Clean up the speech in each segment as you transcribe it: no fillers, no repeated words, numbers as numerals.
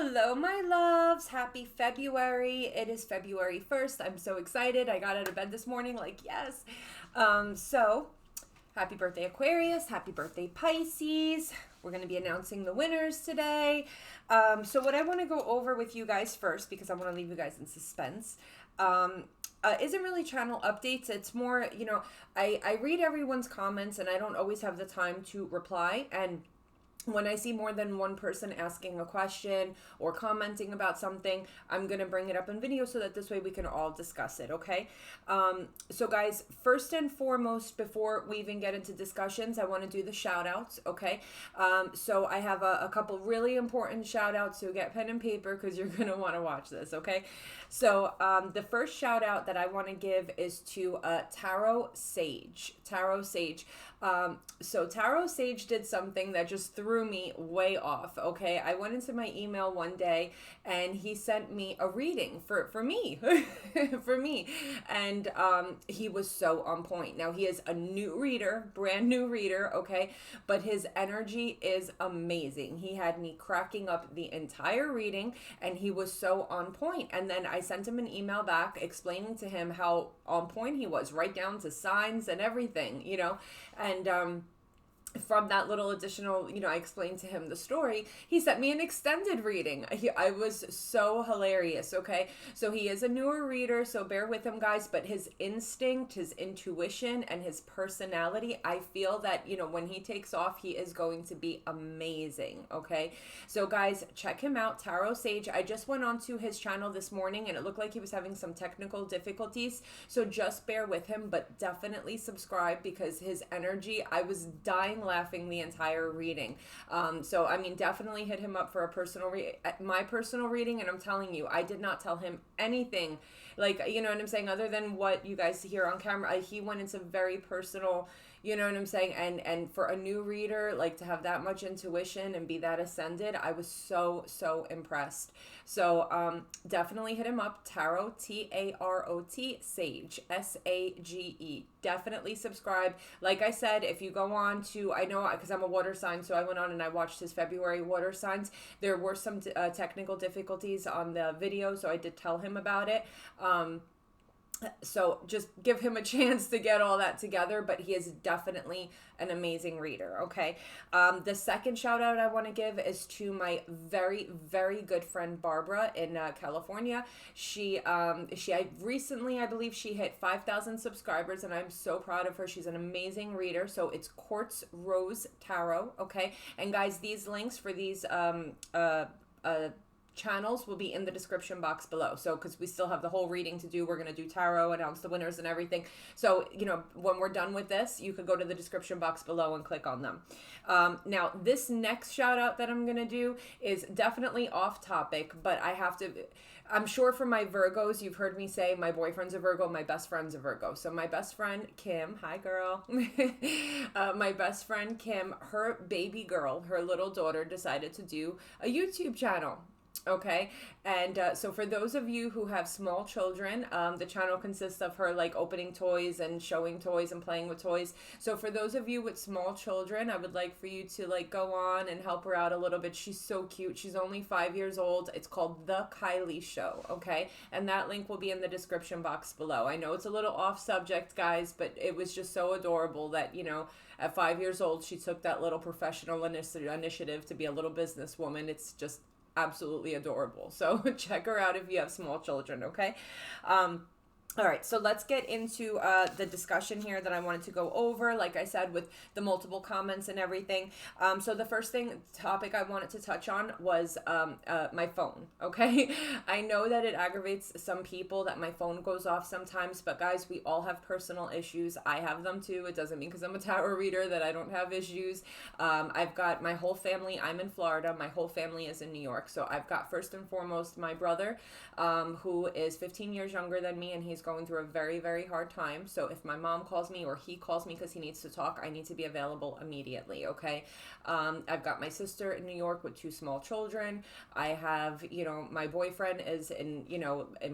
Hello, my loves. Happy February. It is February 1st. I'm so excited. I got out of bed this morning, like, yes. So, happy birthday, Aquarius. Happy birthday, Pisces. We're going to be announcing the winners today. So, what I want to go over with you guys first, because I want to leave you guys in suspense, isn't really channel updates. It's more, I read everyone's comments and I don't always have the time to reply. And when I see more than one person asking a question or commenting about something, I'm going to bring it up in video so that this way we can all discuss it, okay? So guys, first and foremost, before we even get into discussions, I want to do the shout outs, okay? So I have a couple really important shout outs, so get pen and paper because you're going to want to watch this, okay? So the first shout out that I want to give is to Tarot Sage. Tarot Sage. So Tarot Sage did something that just threw me way off, okay? I went into my email one day and he sent me a reading for me, for me. And he was so on point. Now he is a new reader, brand new reader, okay? But his energy is amazing. He had me cracking up the entire reading and he was so on point. And then I sent him an email back explaining to him how on point he was, right down to signs and everything, and from that little additional, I explained to him the story. He sent me an extended reading. I was so hilarious, okay? So he is a newer reader, so bear with him, guys, but his instinct, his intuition, and his personality, I feel that, when he takes off, he is going to be amazing, okay? So guys, check him out, Tarot Sage. I just went onto his channel this morning, and it looked like he was having some technical difficulties, so just bear with him, but definitely subscribe because his energy, I was dying laughing the entire reading. So I mean, definitely hit him up for my personal reading, and I'm telling you, I did not tell him anything, like, you know what I'm saying, other than what you guys hear on camera. He went into very personal, you know what I'm saying, and for a new reader, like, to have that much intuition and be that ascended, I was so impressed. So definitely hit him up, Tarot, Tarot, Sage, Sage. Definitely subscribe. Like I said, if you go on to, I know because I'm a water sign, so I went on and I watched his February water signs. There were some technical difficulties on the video, so I did tell him about it. So just give him a chance to get all that together, but he is definitely an amazing reader, okay? The second shout out I want to give is to my very good friend Barbara in California. I recently, I believe she hit 5,000 subscribers, and I'm so proud of her. She's an amazing reader. So it's Quartz Rose Tarot, okay? And guys, these links for these channels will be in the description box below. So because we still have the whole reading to do, we're going to do tarot, announce the winners and everything. So when we're done with this, you could go to the description box below and click on them. Now this next shout out that I'm going to do is definitely off topic, but I'm sure for my Virgos, you've heard me say my boyfriend's a Virgo, my best friend's a Virgo. So my best friend Kim, hi girl, my best friend Kim, her baby girl, her little daughter, decided to do a YouTube channel. Okay, and so for those of you who have small children, the channel consists of her like opening toys and showing toys and playing with toys. So for those of you with small children, I would like for you to like go on and help her out a little bit. She's so cute. She's only 5 years old. It's called The Kylie Show, okay? And that link will be in the description box below. I know it's a little off subject, guys, but it was just so adorable that, at 5 years old, she took that little professional initiative to be a little businesswoman. It's just absolutely adorable. So check her out if you have small children, okay? All right, so let's get into the discussion here that I wanted to go over, like I said, with the multiple comments and everything. So the first topic I wanted to touch on was my phone, okay? I know that it aggravates some people that my phone goes off sometimes, but guys, we all have personal issues. I have them too. It doesn't mean because I'm a tarot reader that I don't have issues. I've got my whole family. I'm in Florida. My whole family is in New York. So I've got first and foremost my brother, who is 15 years younger than me, and he's going through a very, very hard time. So if my mom calls me or he calls me because he needs to talk, I need to be available immediately, okay? I've got my sister in New York with 2 small children. I have, my boyfriend is in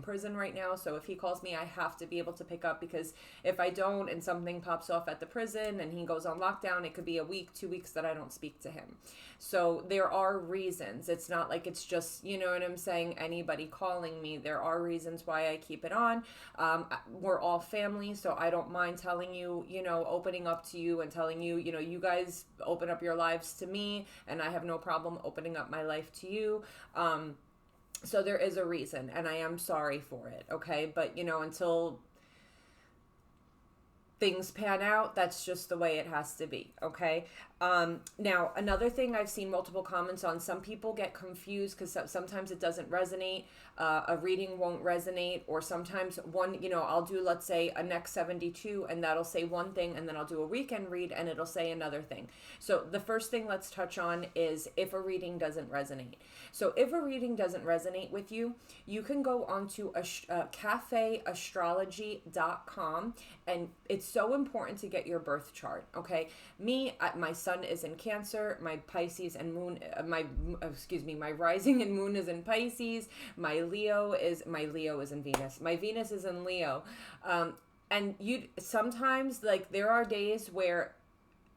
prison right now. So if he calls me, I have to be able to pick up, because if I don't and something pops off at the prison and he goes on lockdown, it could be a week, 2 weeks that I don't speak to him. So there are reasons. It's not like it's just, you know what I'm saying, anybody calling me. There are reasons why I keep it on. We're all family, so I don't mind telling you, opening up to you and telling you, you guys open up your lives to me, and I have no problem opening up my life to you. So there is a reason, and I am sorry for it, okay? But, until things pan out, that's just the way it has to be, okay? Now, another thing I've seen multiple comments on, some people get confused because sometimes it doesn't resonate. A reading won't resonate, or sometimes I'll do, let's say, a next 72, and that'll say one thing, and then I'll do a weekend read, and it'll say another thing. So the first thing let's touch on is if a reading doesn't resonate. So if a reading doesn't resonate with you, you can go onto cafeastrology.com, and it's so important to get your birth chart, okay? My sun is in Cancer, my Pisces and moon, my rising and moon is in Pisces, my Leo is in Venus, my Venus is in Leo, and sometimes, like, there are days where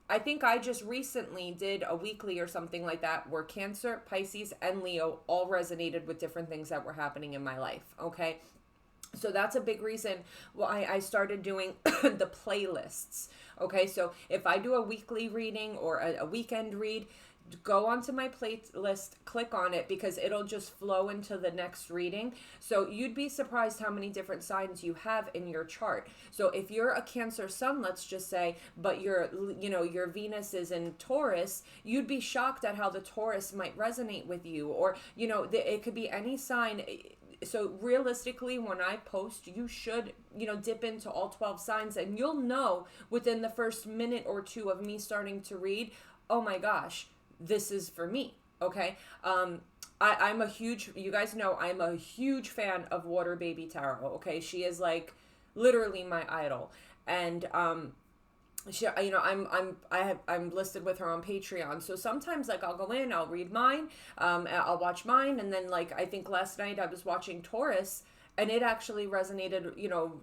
I think I just recently did a weekly or something like that where Cancer, Pisces, and Leo all resonated with different things that were happening in my life, okay? So that's a big reason why I started doing the playlists, okay? So if I do a weekly reading or a weekend read, go onto my playlist, click on it, because it'll just flow into the next reading. So you'd be surprised how many different signs you have in your chart. So if you're a Cancer sun, let's just say, but your Venus is in Taurus, you'd be shocked at how the Taurus might resonate with you, or, it could be any sign. So realistically, when I post, you should, dip into all 12 signs, and you'll know within the first minute or two of me starting to read, oh my gosh, this is for me, okay? I'm a huge, you guys know, I'm a huge fan of Water Baby Tarot, okay? She is like literally my idol. And, she, I'm listed with her on Patreon. So sometimes, like, I'll go in, I'll read mine, I'll watch mine. And then, like, I think last night I was watching Taurus, and it actually resonated,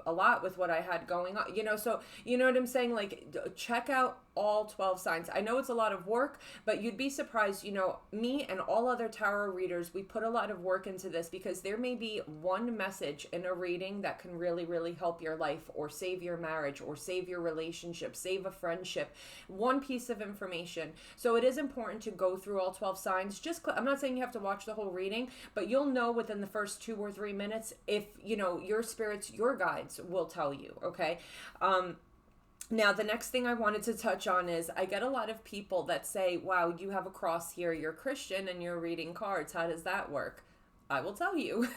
a lot with what I had going on, so you know what I'm saying? Like, check out all 12 signs. I know it's a lot of work, but you'd be surprised, me and all other tarot readers, we put a lot of work into this, because there may be one message in a reading that can really, really help your life, or save your marriage, or save your relationship, save a friendship, one piece of information. So it is important to go through all 12 signs. I'm not saying you have to watch the whole reading, but you'll know within the first 2 or 3 minutes if, your spirits, your guides will tell you, okay? Now, the next thing I wanted to touch on is I get a lot of people that say, wow, you have a cross here, you're Christian, and you're reading cards. How does that work? I will tell you.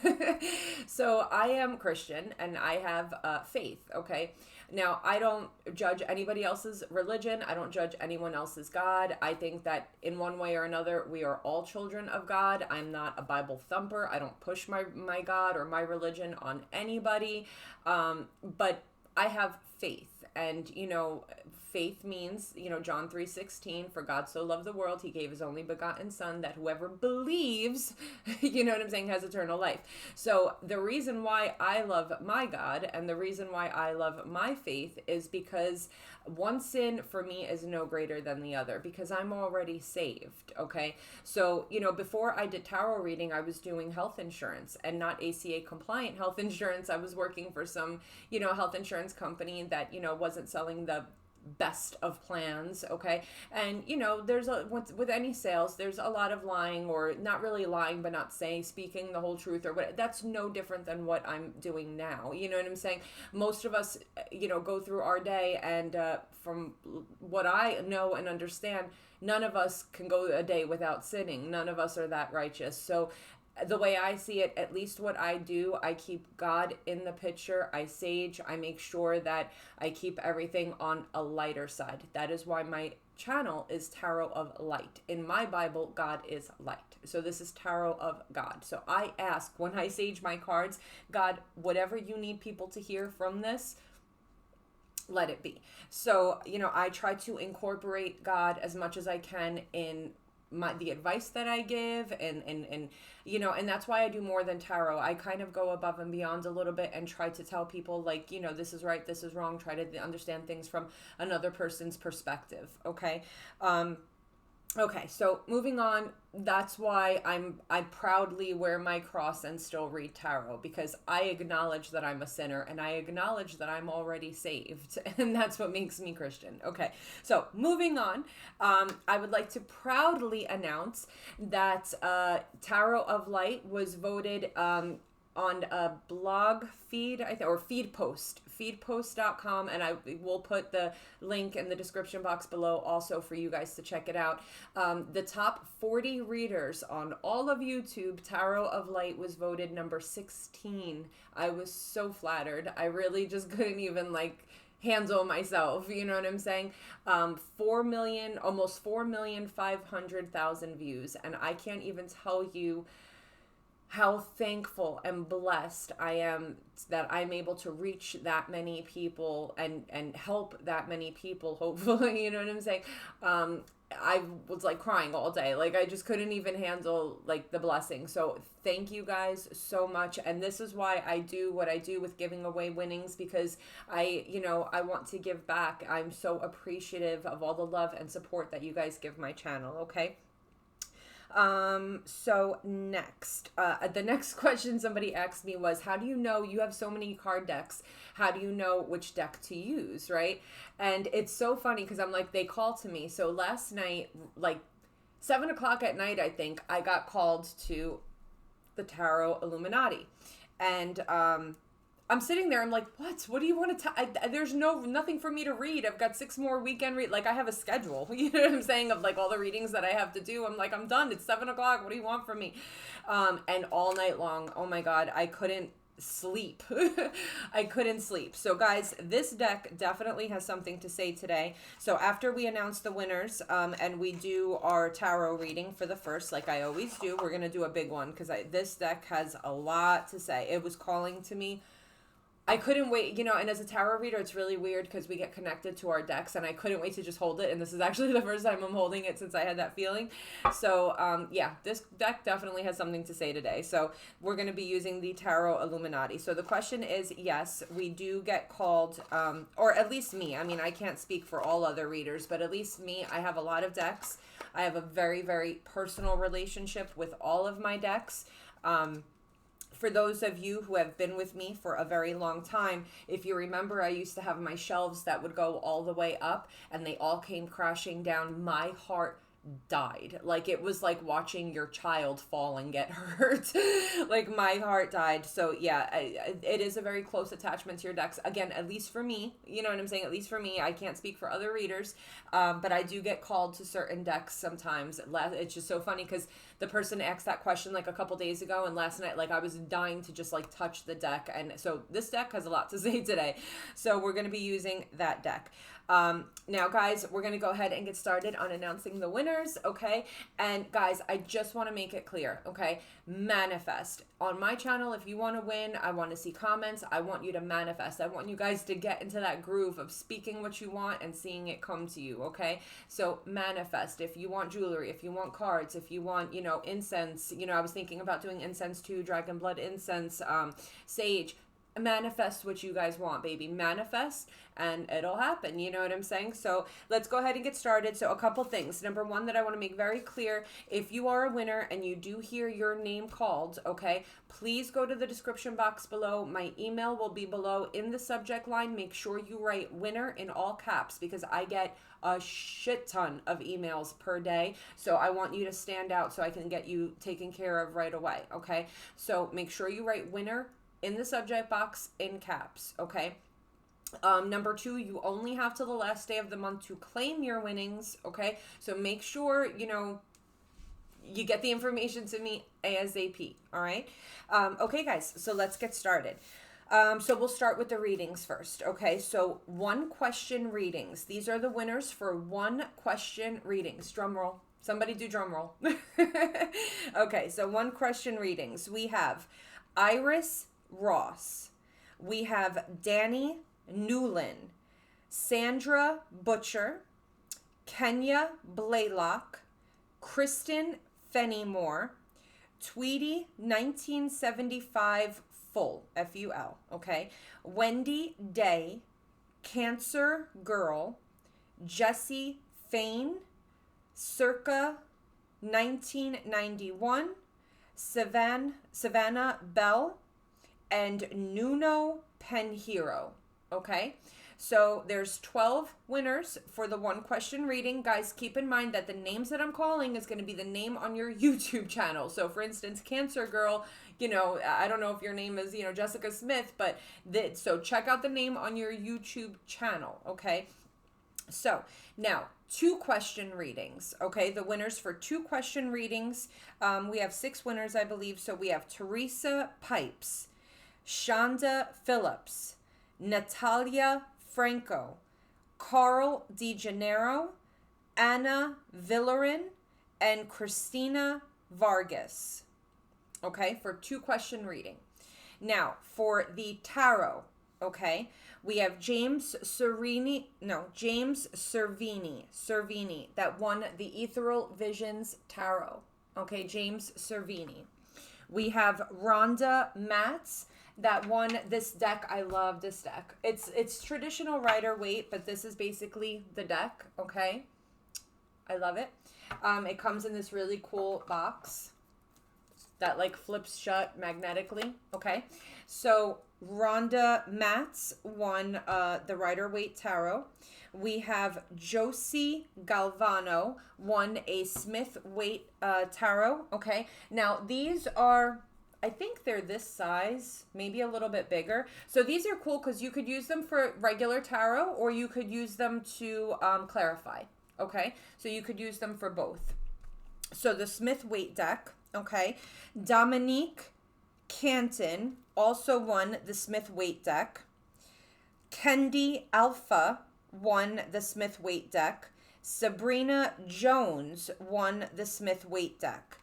So I am Christian, and I have faith, okay? Now, I don't judge anybody else's religion. I don't judge anyone else's God. I think that in one way or another, we are all children of God. I'm not a Bible thumper. I don't push my God or my religion on anybody. But I have faith. And, faith means, John 3:16, for God so loved the world, he gave his only begotten son, that whoever believes, you know what I'm saying, has eternal life. So the reason why I love my God, and the reason why I love my faith, is because one sin for me is no greater than the other, because I'm already saved, okay? So, before I did tarot reading, I was doing health insurance, and not ACA compliant health insurance. I was working for some, health insurance company that, wasn't selling the best of plans, okay? And there's with any sales, there's a lot of lying, or not really lying, but not speaking the whole truth, or what. That's no different than what I'm doing now. You know what I'm saying? Most of us, go through our day, and from what I know and understand, none of us can go a day without sinning. None of us are that righteous. So the way I see it, at least what I do, I keep God in the picture. I sage. I make sure that I keep everything on a lighter side. That is why my channel is Tarot of Light. In my Bible, God is light. So this is Tarot of God. So I ask, when I sage my cards, God, whatever you need people to hear from this, let it be. So, I try to incorporate God as much as I can in the advice that I give, and that's why I do more than tarot. I kind of go above and beyond a little bit and try to tell people, like, this is right, this is wrong, try to understand things from another person's perspective. Okay. Okay, so moving on, that's why I proudly wear my cross and still read tarot, because I acknowledge that I'm a sinner and I acknowledge that I'm already saved, and that's what makes me Christian. Okay, so moving on, I would like to proudly announce that Tarot of Light was voted on a blog feed, or feed post, feedpost.com, and I will put the link in the description box below also for you guys to check it out. The top 40 readers on all of YouTube, Tarot of Light was voted number 16. I was so flattered. I really just couldn't even handle myself, you know what I'm saying? 4 million, almost 4,500,000 views, and I can't even tell you how thankful and blessed I am that I'm able to reach that many people and help that many people, hopefully, you know what I'm saying? I was crying all day. I just couldn't even handle the blessing. So thank you guys so much. And this is why I do what I do with giving away winnings, because I want to give back. I'm so appreciative of all the love and support that you guys give my channel. Okay. So next, the next question somebody asked me was, how do you know you have so many card decks? How do you know which deck to use? Right. And it's so funny because they call to me. So last night, 7:00 at night, I think I got called to the Tarot Illuminati, and, I'm sitting there, I'm like, what do you want to tell? There's nothing for me to read. I've got 6 more weekend I have a schedule, you know what I'm saying, of all the readings that I have to do. I'm done. It's 7:00. What do you want from me? And all night long, oh my God, I couldn't sleep. I couldn't sleep. So guys, this deck definitely has something to say today. So after we announce the winners, and we do our tarot reading for the first, like I always do, we're going to do a big one because this deck has a lot to say. It was calling to me. I couldn't wait, and as a tarot reader, it's really weird because we get connected to our decks, and I couldn't wait to just hold it, and this is actually the first time I'm holding it since I had that feeling. So, yeah, this deck definitely has something to say today. So we're going to be using the Tarot Illuminati. So the question is, yes, we do get called, or at least me. I mean, I can't speak for all other readers, but at least me, I have a lot of decks. I have a very, very personal relationship with all of my decks. For those of you who have been with me for a very long time, if you remember, I used to have my shelves that would go all the way up and they all came crashing down. My heart died. It was like watching your child fall and get hurt. My heart died. So yeah, it is a very close attachment to your decks. Again, at least for me, you know what I'm saying? At least for me, I can't speak for other readers, but I do get called to certain decks sometimes. It's just so funny because the person asked that question a couple days ago, and last night, I was dying to just touch the deck. And so this deck has a lot to say today. So we're going to be using that deck. Now guys, we're going to go ahead and get started on announcing the winners. Okay. And guys, I just want to make it clear. Okay. Manifest on my channel. If you want to win, I want to see comments. I want you to manifest. I want you guys to get into that groove of speaking what you want and seeing it come to you. Okay. So manifest. If you want jewelry, if you want cards, if you want, incense, I was thinking about doing incense too, dragon blood incense, sage. Manifest what you guys want, baby. Manifest and it'll happen. You know what I'm saying? So let's go ahead and get started. So a couple things. Number one that I want to make very clear, if you are a winner and you do hear your name called, okay, please go to the description box below. My email will be below in the subject line. Make sure you write winner in all caps because I get a shit ton of emails per day. So I want you to stand out so I can get you taken care of right away. Okay. So make sure you write winner in the subject box in caps. Okay. Number two, you only have till the last day of the month to claim your winnings. Okay. So make sure, you get the information to me ASAP. All right. Okay, guys. So let's get started. So we'll start with the readings first. Okay. So 1-question readings. These are the winners for 1-question readings. Drum roll. Somebody do drum roll. Okay. So 1-question readings. We have Iris Ross. We have Danny Newlin, Sandra Butcher, Kenya Blaylock, Kristen Fenimore, Tweety 1975 Full, F-U-L, okay? Wendy Day, Cancer Girl, Jessie Fain, Circa 1991, Savannah Bell, and Nuno Penhero, okay? So there's 12 winners for the 1-question reading. Guys, keep in mind that the names that I'm calling is going to be the name on your YouTube channel. So for instance, Cancer Girl, you know, I don't know if your name is, you know, Jessica Smith, but so check out the name on your YouTube channel, okay? So now 2-question readings, okay? The winners for 2-question readings, we have 6 winners, I believe. So we have Teresa Pipes, Shonda Phillips, Natalia Franco, Carl DeGennaro, Anna Villarin, and Christina Vargas. Okay, for 2-question reading. Now, for the tarot, okay, we have James Servini, that won the Ethereal Visions Tarot. Okay, James Servini. We have Rhonda Matz, that won this deck. I love this deck. It's traditional Rider-Waite, but this is basically the deck, okay? I love it. It comes in this really cool box that like flips shut magnetically, okay? So Rhonda Matz won the Rider-Waite Tarot. We have Josie Galvano won a Smith-Waite Tarot, okay? Now these are, I think they're this size, maybe a little bit bigger. So these are cool because you could use them for regular tarot or you could use them to clarify, okay? So you could use them for both. So the Smith-Waite deck, okay? Dominique Canton also won the Smith-Waite deck. Kendi Alpha won the Smith-Waite deck. Sabrina Jones won the Smith-Waite deck.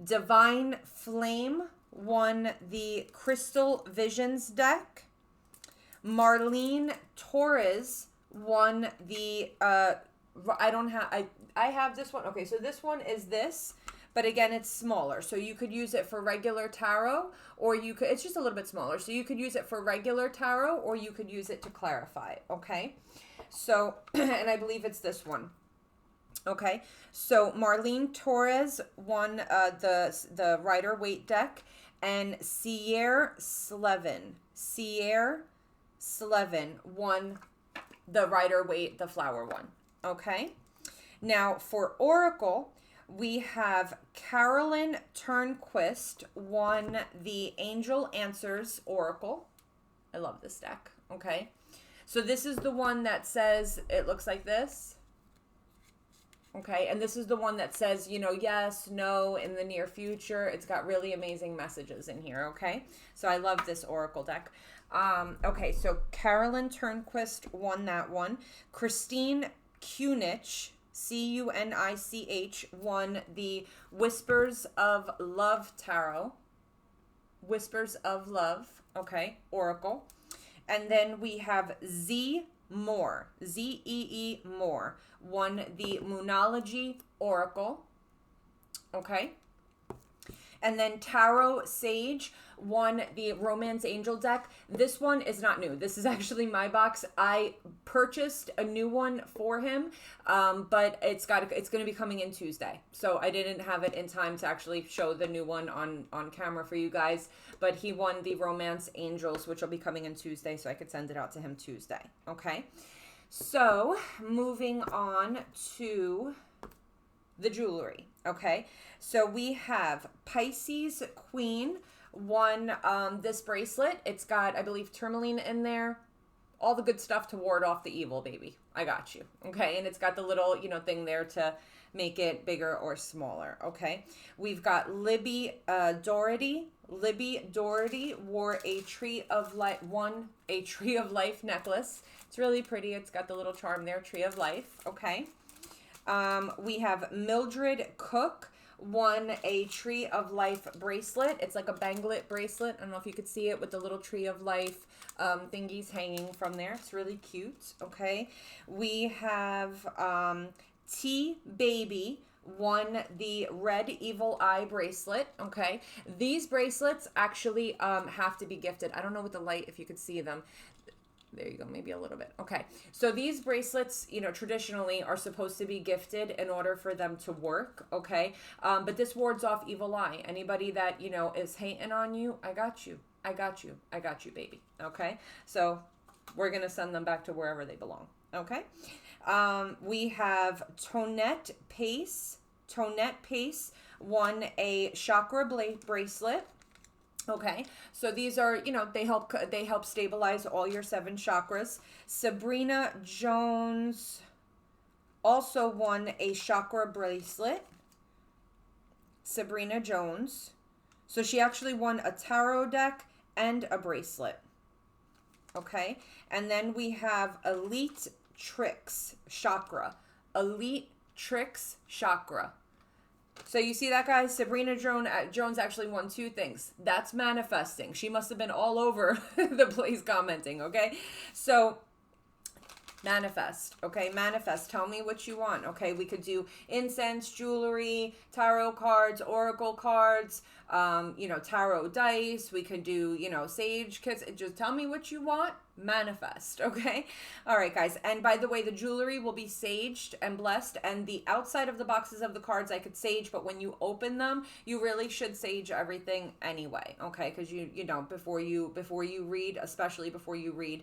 Divine Flame won the Crystal Visions deck. Marlene Torres won the I have this one. Okay, so this one is this, but again, it's smaller. So you could use it for regular tarot, or you could, it's just a little bit smaller. So you could use it for regular tarot, or you could use it to clarify, okay? So, and I believe it's this one. Okay, so Marlene Torres won the Rider-Waite deck, and Sierre Slevin won the Rider-Waite, the flower one. Okay, now for Oracle, we have Carolyn Turnquist won the Angel Answers Oracle. I love this deck. Okay, so this is the one that says, it looks like this. Okay, and this is the one that says, you know, yes, no, in the near future. It's got really amazing messages in here, okay? So I love this Oracle deck. Okay, so Carolyn Turnquist won that one. Christine Kunich, C-U-N-I-C-H, won the Whispers of Love Tarot. Whispers of Love, okay, Oracle. And then we have Z Moore, Z-E-E Moore, won the Moonology Oracle, okay? And then Tarot Sage won the Romance Angel deck. This one is not new. This is actually my box. I purchased a new one for him, but it's going to be coming in Tuesday. So I didn't have it in time to actually show the new one on camera for you guys. But he won the Romance Angels, which will be coming in Tuesday, so I could send it out to him Tuesday. Okay? So moving on to the jewelry. Okay? So we have Pisces Queen won this bracelet. It's got, I believe, tourmaline in there. All the good stuff to ward off the evil, baby. I got you. Okay, and it's got the little, thing there to make it bigger or smaller, okay? We've got Libby Doherty. Libby Doherty wore a Tree of Life necklace. It's really pretty. It's got the little charm there, Tree of Life, okay? We have Mildred Cook won a Tree of Life bracelet. It's like a banglet bracelet. I don't know if you could see it with the little Tree of Life thingies hanging from there. It's really cute, okay? We have T Baby won the Red Evil Eye bracelet, okay? These bracelets actually have to be gifted. I don't know with the light if you could see them. There you go, maybe a little bit. Okay, so these bracelets, you know, traditionally are supposed to be gifted in order for them to work, okay? But this wards off evil eye. Anybody that, you know, is hating on you, I got you. I got you. I got you, baby, okay? So we're going to send them back to wherever they belong, okay? We have Tonette Pace. Tonette Pace won a chakra bracelet. Okay, so these are, you know, they help stabilize all your 7 chakras. Sabrina Jones also won a chakra bracelet. Sabrina Jones. So she actually won a tarot deck and a bracelet. Okay, and then we have Elite Tricks Chakra. Elite Tricks Chakra. So you see that, guys? Sabrina Jones actually won 2 things. That's manifesting. She must have been all over the place commenting, okay? So manifest, okay? Manifest. Tell me what you want, okay? We could do incense, jewelry, tarot cards, oracle cards, you know, tarot dice. We could do, you know, sage kits. Just tell me what you want. Manifest, okay? All right, guys. And by the way, the jewelry will be saged and blessed, and the outside of the boxes of the cards I could sage, but when you open them, you really should sage everything anyway, okay? Because you know, before you read, especially before you read.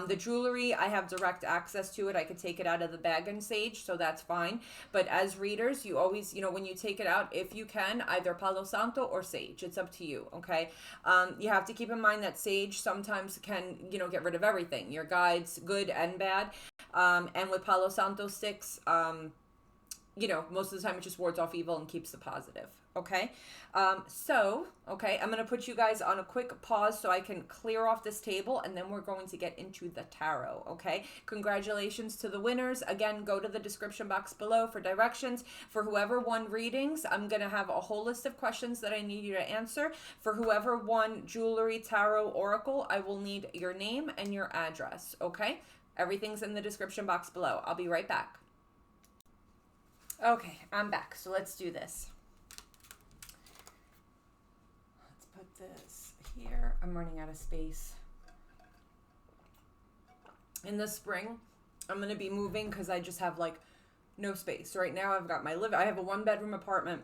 The jewelry, I have direct access to it. I could take it out of the bag and sage, so that's fine. But as readers, you always, you know, when you take it out, if you can, either Palo Santo or sage. It's up to you, okay? You have to keep in mind that sage sometimes can, you know, get rid of everything, your guides, good and bad. And with Palo Santo sticks, you know, most of the time it just wards off evil and keeps the positive. Okay. Okay, I'm going to put you guys on a quick pause so I can clear off this table, and then we're going to get into the tarot. Okay. Congratulations to the winners. Again, go to the description box below for directions. For whoever won readings, I'm going to have a whole list of questions that I need you to answer. For whoever won jewelry, tarot, oracle, I will need your name and your address. Okay. Everything's in the description box below. I'll be right back. Okay, I'm back. So let's do this. Let's put this here. I'm running out of space. In the spring, I'm going to be moving because I just have like no space. So right now I've got my I have a 1-bedroom apartment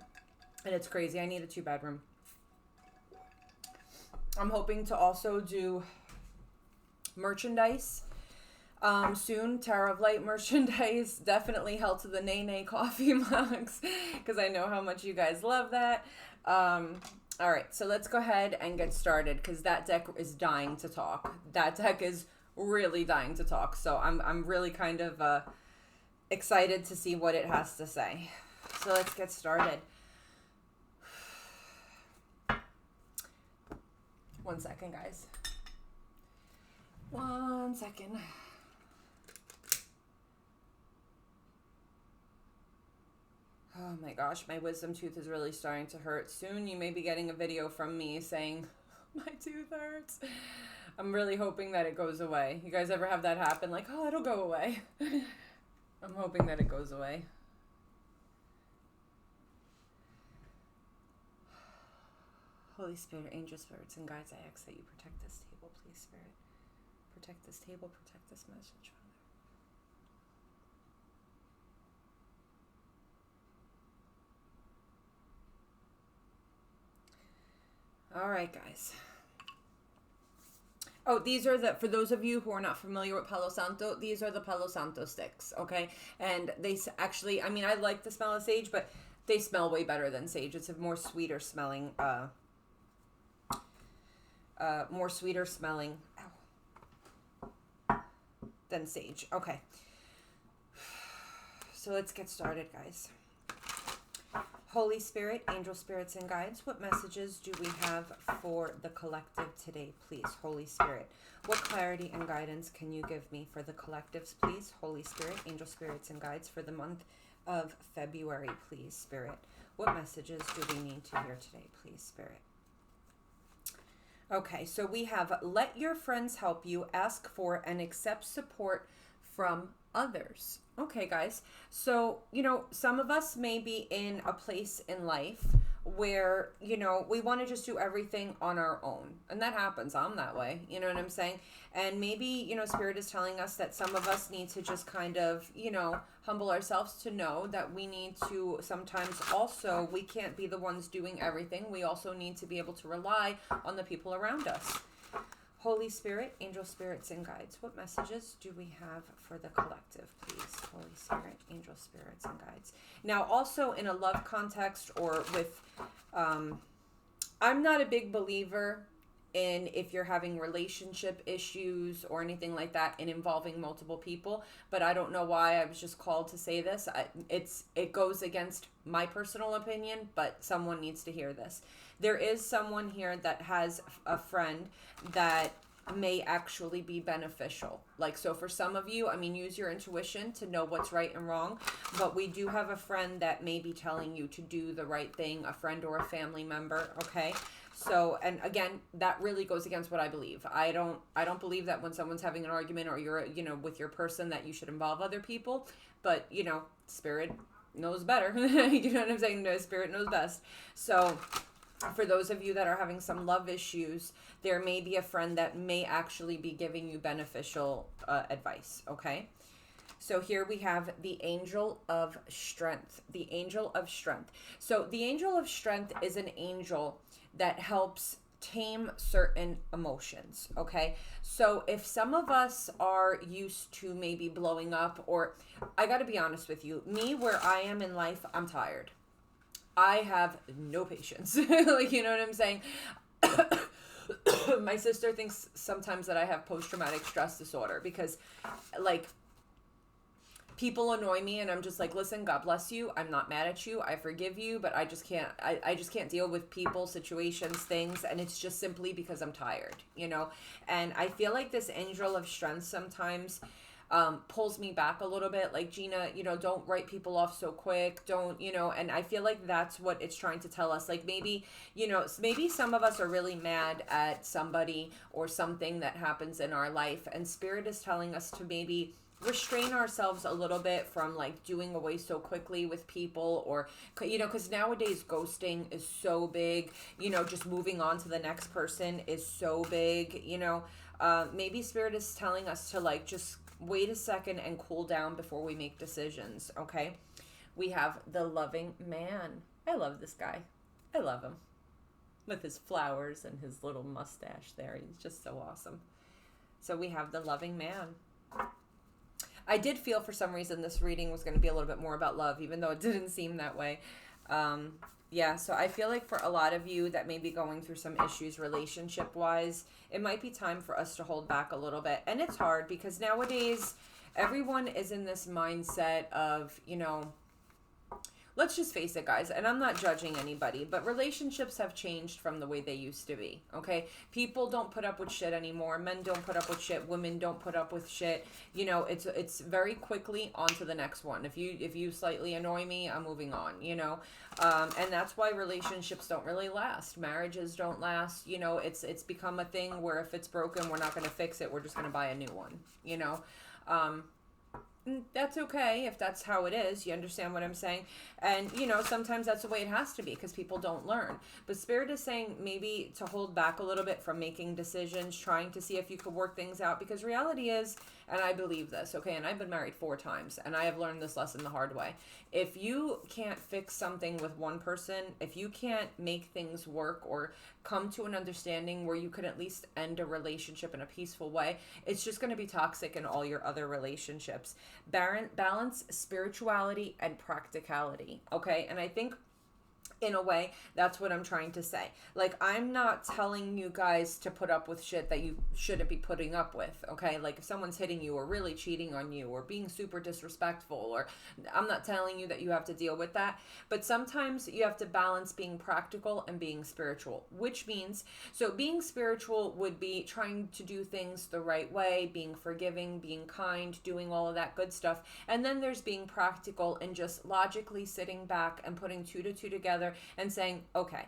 and it's crazy. I need a 2-bedroom. I'm hoping to also do merchandise. Soon, Tower of Light merchandise, definitely held to the Nene coffee mugs, because I know how much you guys love that. All right, so let's go ahead and get started, because that deck is dying to talk. That deck is really dying to talk, so I'm really kind of excited to see what it has to say. So let's get started. 1 second, guys. 1 second. Oh my gosh, my wisdom tooth is really starting to hurt. Soon you may be getting a video from me saying, my tooth hurts. I'm really hoping that it goes away. You guys ever have that happen? Like, oh, it'll go away. I'm hoping that it goes away. Holy Spirit, angel spirits, and guides, I ask that you protect this table, please, Spirit. Protect this table, protect this message, Father. All right, guys. Oh, these are for those of you who are not familiar with Palo Santo, these are the Palo Santo sticks, okay? And they actually, I mean, I like the smell of sage, but they smell way better than sage. It's a more sweeter smelling, than sage. Okay. So let's get started, guys. Holy Spirit, angel spirits and guides, what messages do we have for the collective today, please? Holy Spirit, what clarity and guidance can you give me for the collectives, please? Holy Spirit, angel spirits and guides for the month of February, please, Spirit. What messages do we need to hear today, please, Spirit? Okay, so we have let your friends help you, ask for and accept support from others. Okay, guys. So, some of us may be in a place in life where, we want to just do everything on our own. And that happens. I'm that way. You know what I'm saying? And maybe, Spirit is telling us that some of us need to just kind of, humble ourselves to know that we need to sometimes also, we can't be the ones doing everything. We also need to be able to rely on the people around us. Holy Spirit, angel spirits and guides, what messages do we have for the collective, please? Holy Spirit, angel spirits and guides. Now, also in a love context or with, I'm not a big believer in if you're having relationship issues or anything like that and involving multiple people, but I don't know why I was just called to say this. It goes against my personal opinion, but someone needs to hear this. There is someone here that has a friend that may actually be beneficial. Like, so for some of you, use your intuition to know what's right and wrong, but we do have a friend that may be telling you to do the right thing, a friend or a family member, okay? So, and again, that really goes against what I believe. I don't believe that when someone's having an argument or you're, with your person that you should involve other people, but, Spirit knows better. You know what I'm saying? No, Spirit knows best. So, for those of you that are having some love issues, there may be a friend that may actually be giving you beneficial advice, okay? So here we have the angel of strength, the angel of strength. So the angel of strength is an angel that helps tame certain emotions, okay? So if some of us are used to maybe blowing up, or I got to be honest with you, me where I am in life, I'm tired. I have no patience. Like, you know what I'm saying? My sister thinks sometimes that I have post-traumatic stress disorder because, like, people annoy me and I'm just like, listen, God bless you. I'm not mad at you. I forgive you, but I just can't, I just can't deal with people, situations, things. And it's just simply because I'm tired, And I feel like this angel of strength sometimes pulls me back a little bit, like, Gina, don't write people off so quick, don't, and I feel like that's what it's trying to tell us. Like, maybe, maybe some of us are really mad at somebody or something that happens in our life, and Spirit is telling us to maybe restrain ourselves a little bit from, like, doing away so quickly with people, or, because nowadays ghosting is so big, just moving on to the next person is so big, maybe Spirit is telling us to, like, just wait a second and cool down before we make decisions, okay? We have the loving man. I love this guy. I love him. With his flowers and his little mustache there. He's just so awesome. So we have the loving man. I did feel for some reason this reading was going to be a little bit more about love, even though it didn't seem that way. Yeah, so I feel like for a lot of you that may be going through some issues relationship-wise, it might be time for us to hold back a little bit. And it's hard because nowadays everyone is in this mindset of, let's just face it, guys, and I'm not judging anybody, but relationships have changed from the way they used to be, okay? People don't put up with shit anymore. Men don't put up with shit. Women don't put up with shit. It's very quickly on to the next one. If you slightly annoy me, I'm moving on, and that's why relationships don't really last. Marriages don't last. It's become a thing where if it's broken, we're not going to fix it. We're just going to buy a new one, that's okay if that's how it is. You understand what I'm saying? And, sometimes that's the way it has to be because people don't learn. But Spirit is saying maybe to hold back a little bit from making decisions, trying to see if you could work things out. Because reality is, and I believe this, okay, and I've been married 4 times, and I have learned this lesson the hard way. If you can't fix something with one person, if you can't make things work or come to an understanding where you could at least end a relationship in a peaceful way, it's just going to be toxic in all your other relationships. Balance spirituality and practicality, okay? And I think In a way, that's what I'm trying to say. Like, I'm not telling you guys to put up with shit that you shouldn't be putting up with, okay? Like, if someone's hitting you or really cheating on you or being super disrespectful, or I'm not telling you that you have to deal with that. But sometimes you have to balance being practical and being spiritual, which means, so being spiritual would be trying to do things the right way, being forgiving, being kind, doing all of that good stuff. And then there's being practical and just logically sitting back and putting two to two together and saying, okay,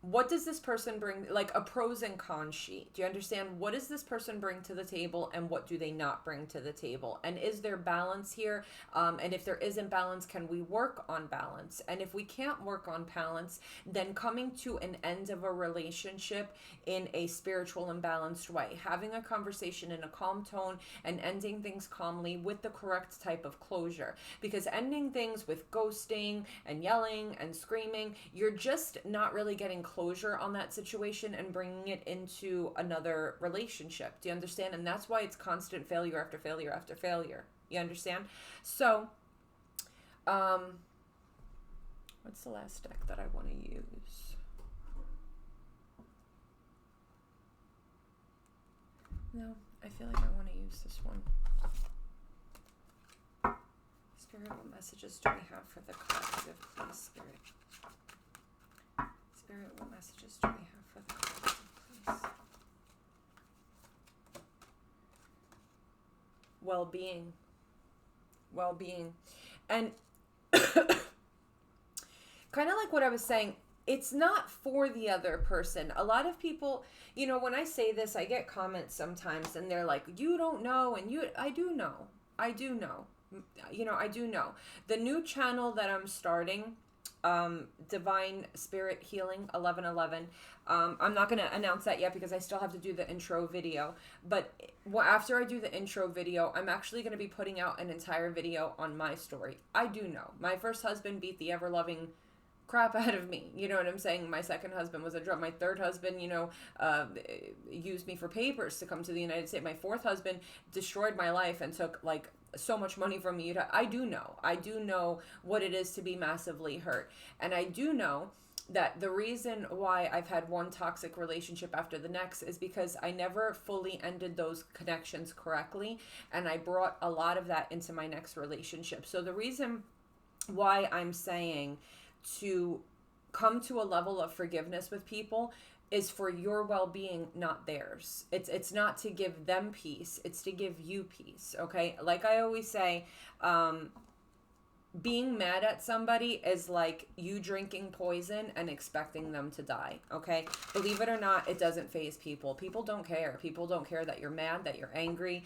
what does this person bring? Like a pros and cons sheet. Do you understand? What does this person bring to the table and what do they not bring to the table? And is there balance here? And if there isn't balance, can we work on balance? And if we can't work on balance, then coming to an end of a relationship in a spiritual and balanced way, having a conversation in a calm tone and ending things calmly with the correct type of closure. Because ending things with ghosting and yelling and screaming, you're just not really getting closure on that situation and bringing it into another relationship. Do you understand? And that's why it's constant failure after failure after failure. You understand? So, what's the last deck that I want to use? No, I feel like I want to use this one. Spirit, what messages do we have for the collective, please, Spirit? Spirit, what messages do we have for the collective, please? Well-being. Well-being. And kind of like what I was saying, it's not for the other person. A lot of people, you know, when I say this, I get comments sometimes and they're like, you don't know. And I do know. I do know. You know, I do know. The new channel that I'm starting, Divine Spirit Healing 1111. I'm not going to announce that yet because I still have to do the intro video. But after I do the intro video, I'm actually going to be putting out an entire video on my story. I do know. My first husband beat the ever-loving crap out of me. You know what I'm saying? My second husband was a drug. My third husband, you know, used me for papers to come to the United States. My fourth husband destroyed my life and took like so much money from me. I do know what it is to be massively hurt. And I do know that the reason why I've had one toxic relationship after the next is because I never fully ended those connections correctly. And I brought a lot of that into my next relationship. So the reason why I'm saying to come to a level of forgiveness with people is for your well-being, not theirs. It's not to give them peace. It's to give you peace, okay? Like I always say, being mad at somebody is like you drinking poison and expecting them to die, okay? Believe it or not, it doesn't faze people. People don't care. People don't care that you're mad, that you're angry.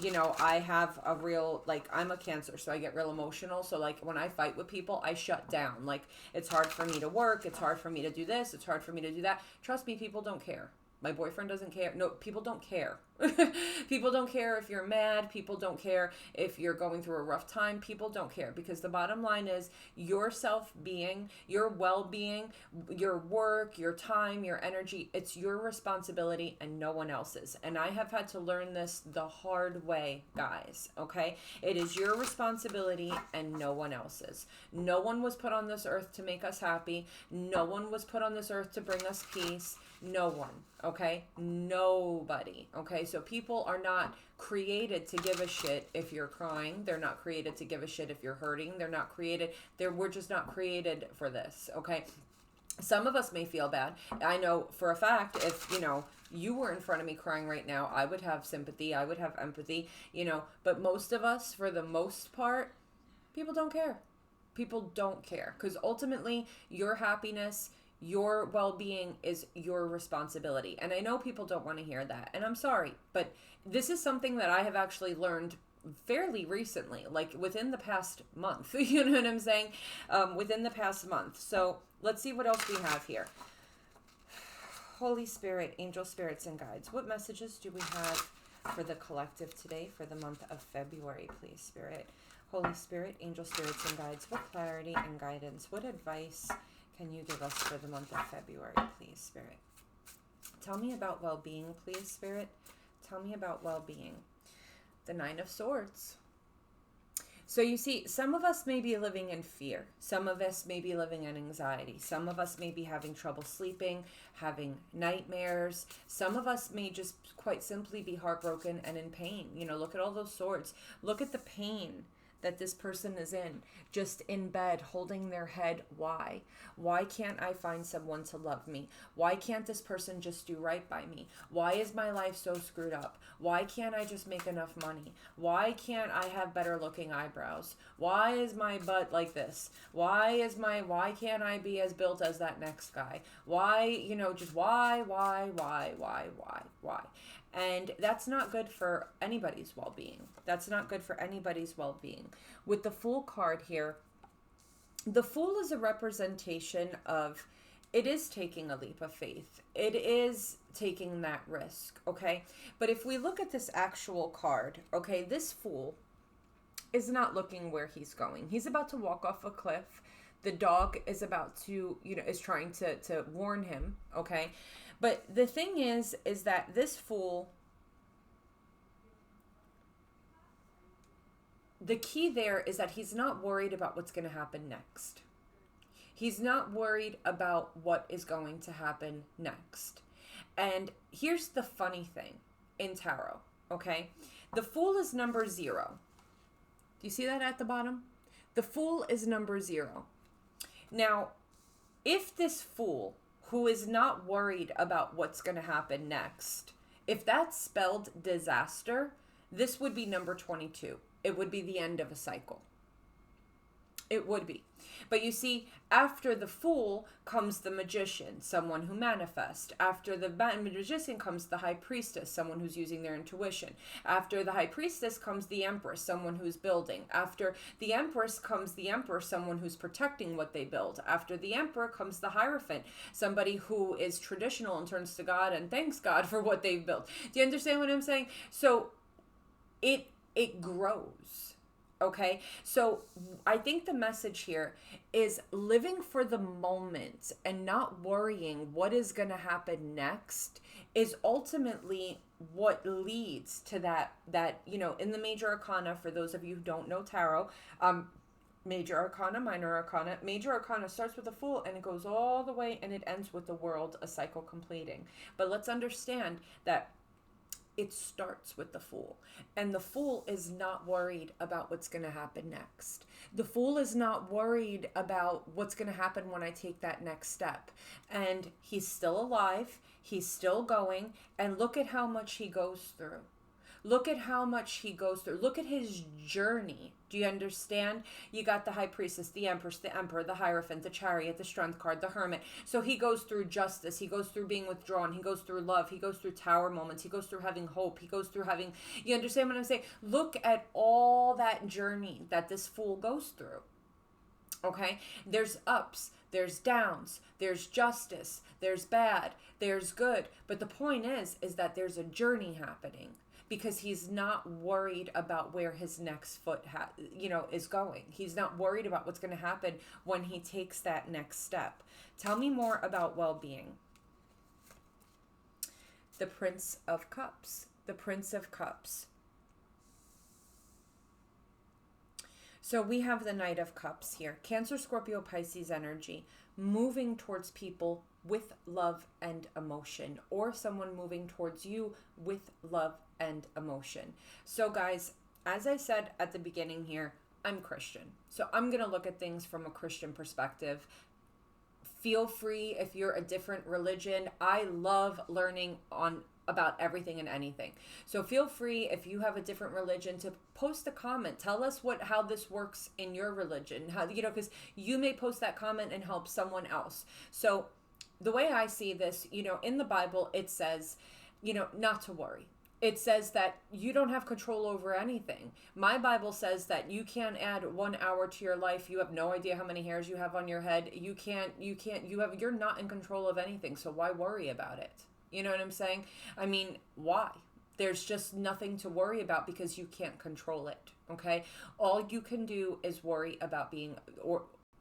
You know, I have a real, like, I'm a Cancer, so I get real emotional. So, like, when I fight with people, I shut down. Like, it's hard for me to work. It's hard for me to do this. It's hard for me to do that. Trust me, people don't care. My boyfriend doesn't care. No, people don't care. People don't care if you're mad. People don't care if you're going through a rough time. People don't care because the bottom line is your self-being, your well-being, your work, your time, your energy, it's your responsibility and no one else's. And I have had to learn this the hard way, guys, okay? It is your responsibility and no one else's. No one was put on this earth to make us happy. No one was put on this earth to bring us peace. No one, okay? Nobody, okay? So people are not created to give a shit if you're crying. They're not created to give a shit if you're hurting. We're just not created for this, okay? Some of us may feel bad. I know for a fact if, you know, you were in front of me crying right now, I would have sympathy. I would have empathy, you know, but most of us, for the most part, people don't care. People don't care because ultimately your happiness, your well-being is your responsibility. And I know people don't want to hear that. And I'm sorry, but this is something that I have actually learned fairly recently, like within the past month. You know what I'm saying? Within the past month. So let's see what else we have here. Holy Spirit, angel spirits and guides. What messages do we have for the collective today for the month of February, please, Spirit? Holy Spirit, angel spirits and guides. What clarity and guidance, what advice can you give us for the month of February, please, Spirit? Tell me about well-being, please, Spirit. Tell me about well-being. The Nine of Swords. So you see, some of us may be living in fear. Some of us may be living in anxiety. Some of us may be having trouble sleeping, having nightmares. Some of us may just quite simply be heartbroken and in pain. You know, look at all those swords. Look at the pain that this person is in, just in bed, holding their head. Why? Why can't I find someone to love me? Why can't this person just do right by me? Why is my life so screwed up? Why can't I just make enough money? Why can't I have better looking eyebrows? Why is my butt like this? Why can't I be as built as that next guy? Why, you know, just why? And that's not good for anybody's well-being. That's not good for anybody's well-being. With the Fool card here, the Fool is a representation of, it is taking a leap of faith. It is taking that risk, okay? But if we look at this actual card, okay, this Fool is not looking where he's going. He's about to walk off a cliff. The dog is about to, you know, is trying to warn him, okay? But the thing is that this Fool, the key there is that he's not worried about what's going to happen next. He's not worried about what is going to happen next. And here's the funny thing in tarot, okay? The Fool is number 0. Do you see that at the bottom? The Fool is number 0. Now, if this Fool, who is not worried about what's going to happen next, if that spelled disaster, this would be number 22. It would be the end of a cycle. It would be. But you see, after the Fool comes the Magician, someone who manifests. After the Magician comes the High Priestess, someone who's using their intuition. After the High Priestess comes the Empress, someone who's building. After the Empress comes the Emperor, someone who's protecting what they build. After the Emperor comes the Hierophant, somebody who is traditional and turns to God and thanks God for what they've built. Do you understand what I'm saying? So it grows. Okay, so I think the message here is living for the moment and not worrying what is going to happen next is ultimately what leads to that, you know, in the major arcana, for those of you who don't know tarot, major arcana, minor arcana. Major arcana starts with a Fool and it goes all the way and it ends with the World, a cycle completing. But let's understand that it starts with the Fool. And the Fool is not worried about what's going to happen next. The Fool is not worried about what's going to happen when I take that next step. And he's still alive. He's still going. And look at how much he goes through. Look at how much he goes through. Look at his journey. Do you understand? You got the High Priestess, the Empress, the Emperor, the Hierophant, the Chariot, the Strength card, the Hermit. So he goes through justice. He goes through being withdrawn. He goes through love. He goes through tower moments. He goes through having hope. He goes through having... You understand what I'm saying? Look at all that journey that this Fool goes through. Okay? There's ups. There's downs. There's justice. There's bad. There's good. But the point is that there's a journey happening. Because he's not worried about where his next foot is going. He's not worried about what's going to happen when he takes that next step. Tell me more about well-being. The Prince of Cups. The Prince of Cups. So we have the Knight of Cups here. Cancer, Scorpio, Pisces energy. Moving towards people with love and emotion. Or someone moving towards you with love and emotion. So guys, as I said at the beginning here, I'm Christian. So I'm going to look at things from a Christian perspective. Feel free if you're a different religion. I love learning about everything and anything. So feel free if you have a different religion to post a comment. Tell us how this works in your religion. How, because you may post that comment and help someone else. So the way I see this, in the Bible, it says, not to worry. It says that you don't have control over anything. My Bible says that you can't add 1 hour to your life. You have no idea how many hairs you have on your head. You're not in control of anything. So why worry about it? You know what I'm saying? I mean, why? There's just nothing to worry about because you can't control it. Okay? All you can do is worry about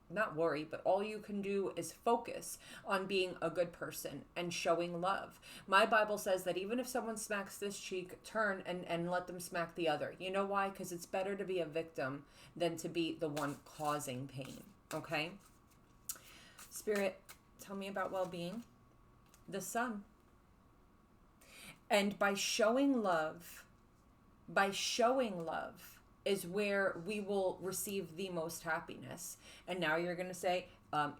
not worry, but all you can do is focus on being a good person and showing love. My Bible says that even if someone smacks this cheek, turn and let them smack the other. You know why? Because it's better to be a victim than to be the one causing pain. Okay? Spirit, tell me about well-being. The sun. And by showing love is where we will receive the most happiness. And now you're going to say,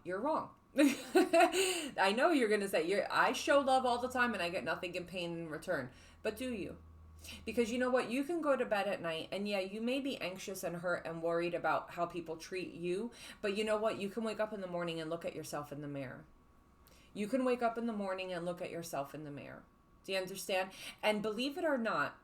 you're wrong. I know you're going to say, I show love all the time and I get nothing in pain in return. But do you? Because you know what? You can go to bed at night and yeah, you may be anxious and hurt and worried about how people treat you. But you know what? You can wake up in the morning and look at yourself in the mirror. You can wake up in the morning and look at yourself in the mirror. Do you understand? And believe it or not,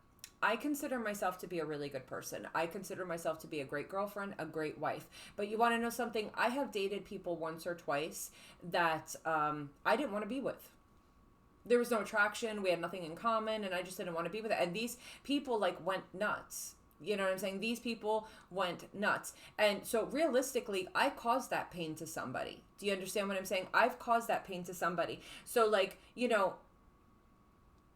I consider myself to be a really good person. I consider myself to be a great girlfriend, a great wife. But you want to know something? I have dated people once or twice that I didn't want to be with. There was no attraction. We had nothing in common, and I just didn't want to be with it. And these people went nuts. You know what I'm saying? These people went nuts. And so realistically, I caused that pain to somebody. Do you understand what I'm saying? I've caused that pain to somebody. So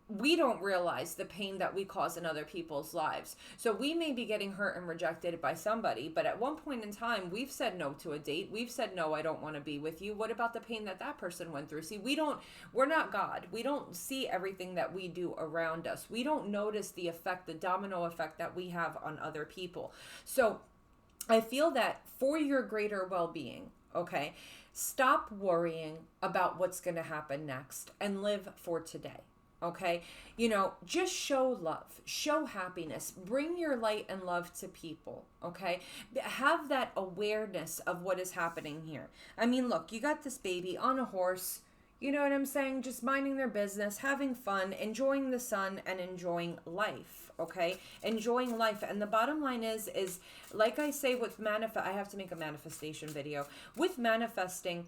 we don't realize the pain that we cause in other people's lives. So we may be getting hurt and rejected by somebody, but at one point in time, we've said no to a date. We've said, no, I don't want to be with you. What about the pain that that person went through? See, we're not God. We don't see everything that we do around us. We don't notice the effect, the domino effect that we have on other people. So I feel that for your greater well-being, okay, stop worrying about what's going to happen next and live for today. Okay, just show love, show happiness, bring your light and love to people. Okay, have that awareness of what is happening here. I mean, look, you got this baby on a horse, you know what I'm saying? Just minding their business, having fun, enjoying the sun and enjoying life. Okay, enjoying life. And the bottom line is like I say with I have to make a manifestation video. With manifesting,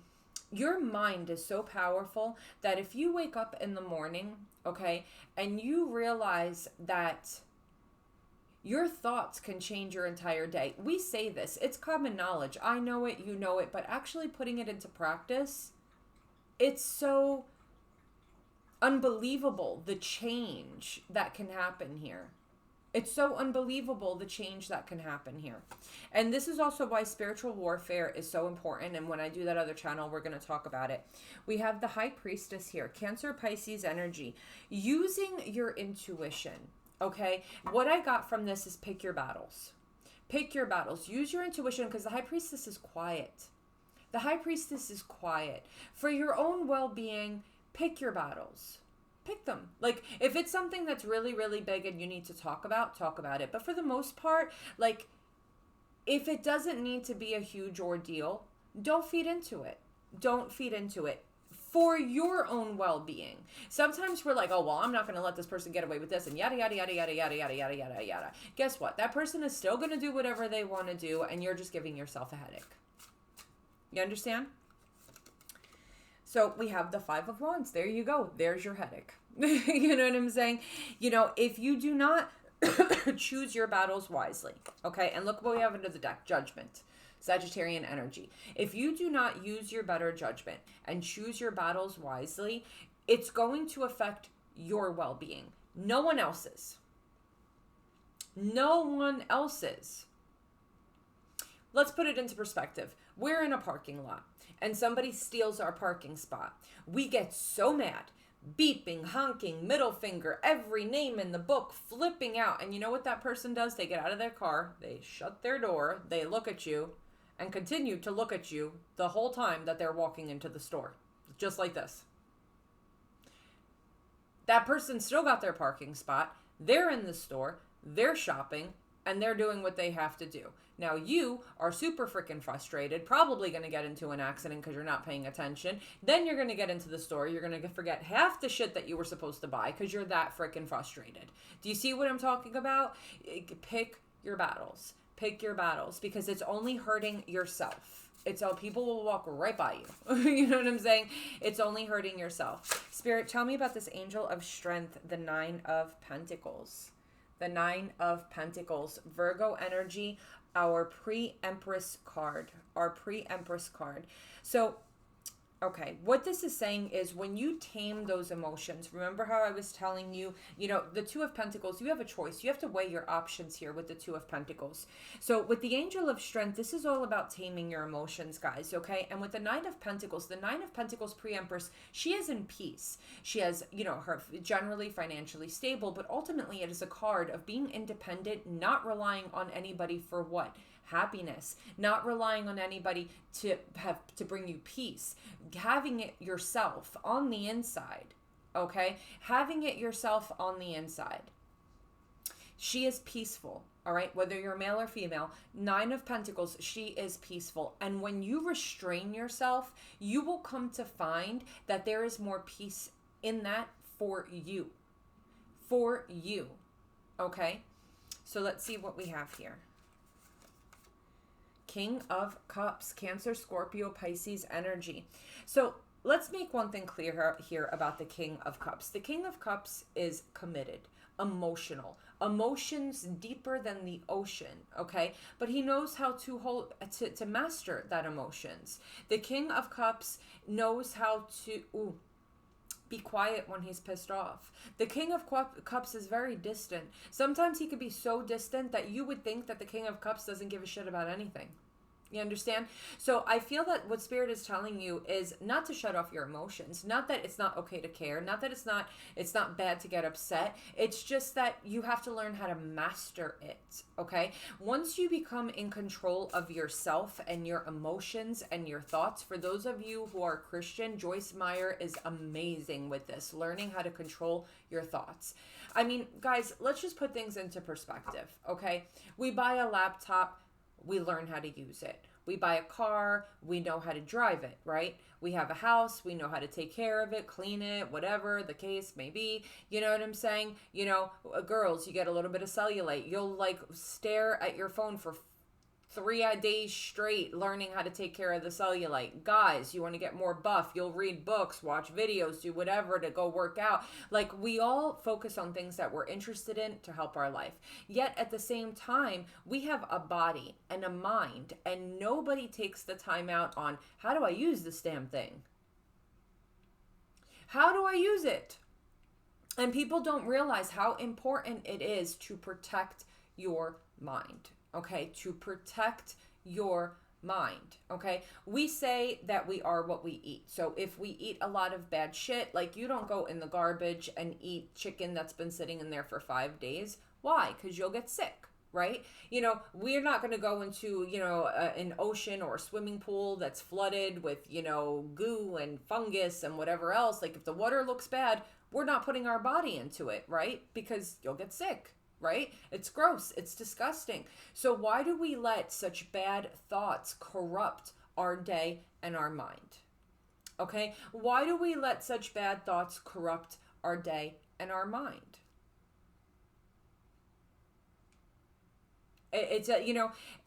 your mind is so powerful that if you wake up in the morning, okay, and you realize that your thoughts can change your entire day. We say this, it's common knowledge. I know it, you know it, but actually putting it into practice, it's so unbelievable the change that can happen here. It's so unbelievable the change that can happen here. And this is also why spiritual warfare is so important. And when I do that other channel, we're going to talk about it. We have the High Priestess here, Cancer, Pisces energy, using your intuition. Okay. What I got from this is pick your battles. Pick your battles. Use your intuition because the High Priestess is quiet. The High Priestess is quiet. For your own well-being, pick your battles. Pick them. If it's something that's really, really big and you need to talk about it. But for the most part, if it doesn't need to be a huge ordeal, don't feed into it. Don't feed into it for your own well-being. Sometimes we're like, oh, well, I'm not going to let this person get away with this and yada, yada, yada, yada, yada, yada, yada, yada, yada. Guess what? That person is still going to do whatever they want to do and you're just giving yourself a headache. You understand? So we have the Five of Wands. There you go. There's your headache. You know what I'm saying? If you do not choose your battles wisely, okay? And look what we have under the deck, Judgment, Sagittarian energy. If you do not use your better judgment and choose your battles wisely, it's going to affect your well-being. No one else's. No one else's. Let's put it into perspective. We're in a parking lot and somebody steals our parking spot. We get so mad, beeping, honking, middle finger, every name in the book, flipping out. And you know what that person does? They get out of their car, they shut their door, they look at you and continue to look at you the whole time that they're walking into the store. Just like this. That person still got their parking spot. They're in the store, they're shopping, and they're doing what they have to do. Now you are super freaking frustrated, probably going to get into an accident because you're not paying attention. Then you're going to get into the store. You're going to forget half the shit that you were supposed to buy because you're that freaking frustrated. Do you see what I'm talking about? Pick your battles. Pick your battles because it's only hurting yourself. It's all people will walk right by you. You know what I'm saying? It's only hurting yourself. Spirit, tell me about this angel of strength, the Nine of Pentacles. The Nine of Pentacles, Virgo energy, our pre-empress card. Our pre-empress card. So okay, what this is saying is when you tame those emotions, remember how I was telling you, the Two of Pentacles, you have a choice. You have to weigh your options here with the Two of Pentacles. So with the Angel of Strength, this is all about taming your emotions, guys, okay? And with the Nine of Pentacles, the Nine of Pentacles pre-Empress, she is in peace. She has, her generally financially stable, but ultimately it is a card of being independent, not relying on anybody for what? Happiness, not relying on anybody to bring you peace, having it yourself on the inside. Okay, having it yourself on the inside. She is peaceful. All right, whether you're male or female, Nine of Pentacles, she is peaceful. And when you restrain yourself, you will come to find that there is more peace in that for you. For you. Okay, so let's see what we have here. King of Cups, Cancer, Scorpio, Pisces energy. So let's make one thing clear here about the King of Cups. The King of Cups is committed, emotional, emotions deeper than the ocean, okay? But he knows how to master that emotions. The King of Cups knows how to be quiet when he's pissed off. The King of Cups is very distant. Sometimes he could be so distant that you would think that the King of Cups doesn't give a shit about anything. You understand? So I feel that what Spirit is telling you is not to shut off your emotions. Not that it's not okay to care. Not that it's not bad to get upset. It's just that you have to learn how to master it. Okay? Once you become in control of yourself and your emotions and your thoughts, for those of you who are Christian, Joyce Meyer is amazing with this, learning how to control your thoughts. I mean, guys, let's just put things into perspective. Okay? We buy a laptop, we learn how to use it. We buy a car, we know how to drive it, right? We have a house, we know how to take care of it, clean it, whatever the case may be. You know what I'm saying? Girls, you get a little bit of cellulite. You'll stare at your phone for 3 days straight learning how to take care of the cellulite. Guys, you want to get more buff, you'll read books, watch videos, do whatever to go work out. We all focus on things that we're interested in to help our life. Yet at the same time, we have a body and a mind, and nobody takes the time out on, how do I use this damn thing? How do I use it? And people don't realize how important it is to protect your mind. Okay, to protect your mind. Okay, we say that we are what we eat. So if we eat a lot of bad shit, you don't go in the garbage and eat chicken that's been sitting in there for 5 days. Why? Because you'll get sick, right? We're not going to go into, an ocean or a swimming pool that's flooded with, goo and fungus and whatever else. If the water looks bad, we're not putting our body into it, right? Because you'll get sick. Right? It's gross. It's disgusting. So why do we let such bad thoughts corrupt our day and our mind? Okay? Why do we let such bad thoughts corrupt our day and our mind? It's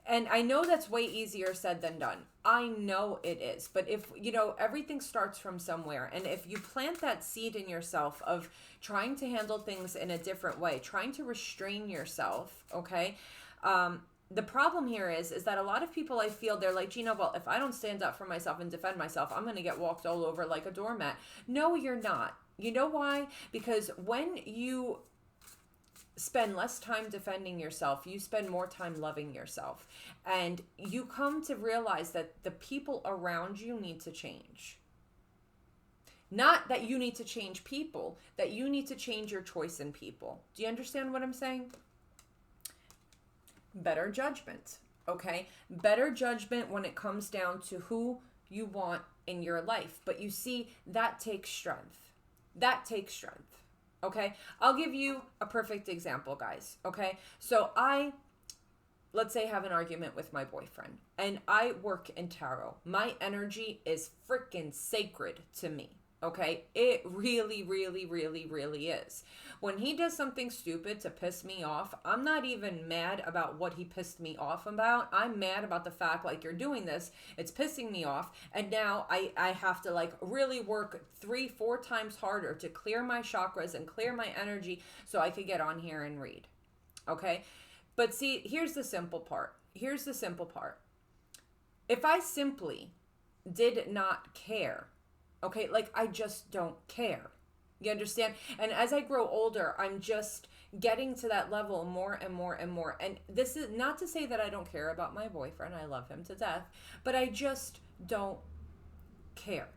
and I know that's way easier said than done. I know it is. But if, everything starts from somewhere. And if you plant that seed in yourself of trying to handle things in a different way, trying to restrain yourself, okay? The problem here is that a lot of people, I feel, they're like, Gina, well, if I don't stand up for myself and defend myself, I'm going to get walked all over like a doormat. No, you're not. You know why? Because when you spend less time defending yourself, you spend more time loving yourself, and you come to realize that the people around you need to change. Not that you need to change people, that you need to change your choice in people. Do you understand what I'm saying? Better judgment, okay? Better judgment when it comes down to who you want in your life. But you see, that takes strength. That takes strength. Okay, I'll give you a perfect example, guys. Okay, so let's say, have an argument with my boyfriend, and I work in tarot. My energy is freaking sacred to me. Okay, it really, really, really, really is. When he does something stupid to piss me off, I'm not even mad about what he pissed me off about. I'm mad about the fact, you're doing this, it's pissing me off, and now I have to really work 3-4 times harder to clear my chakras and clear my energy so I could get on here and read. Okay, but see, here's the simple part. here's the simple part. If I simply did not care, okay, like I just don't care. You understand? And as I grow older, I'm just getting to that level more and more and more. And this is not to say that I don't care about my boyfriend. I love him to death, but I just don't care.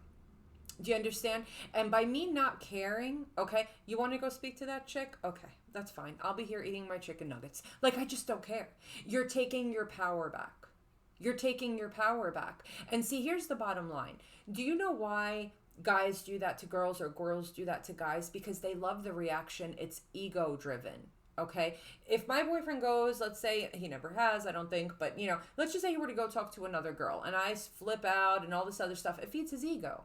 Do you understand? And by me not caring, okay, you want to go speak to that chick? Okay, that's fine. I'll be here eating my chicken nuggets. Like, I just don't care. You're taking your power back. You're taking your power back. And see, here's the bottom line. Do you know why guys do that to girls or girls do that to guys? Because they love the reaction. It's ego driven. Okay. If my boyfriend goes, let's say he never has, I don't think, but let's just say he were to go talk to another girl and I flip out and all this other stuff, it feeds his ego.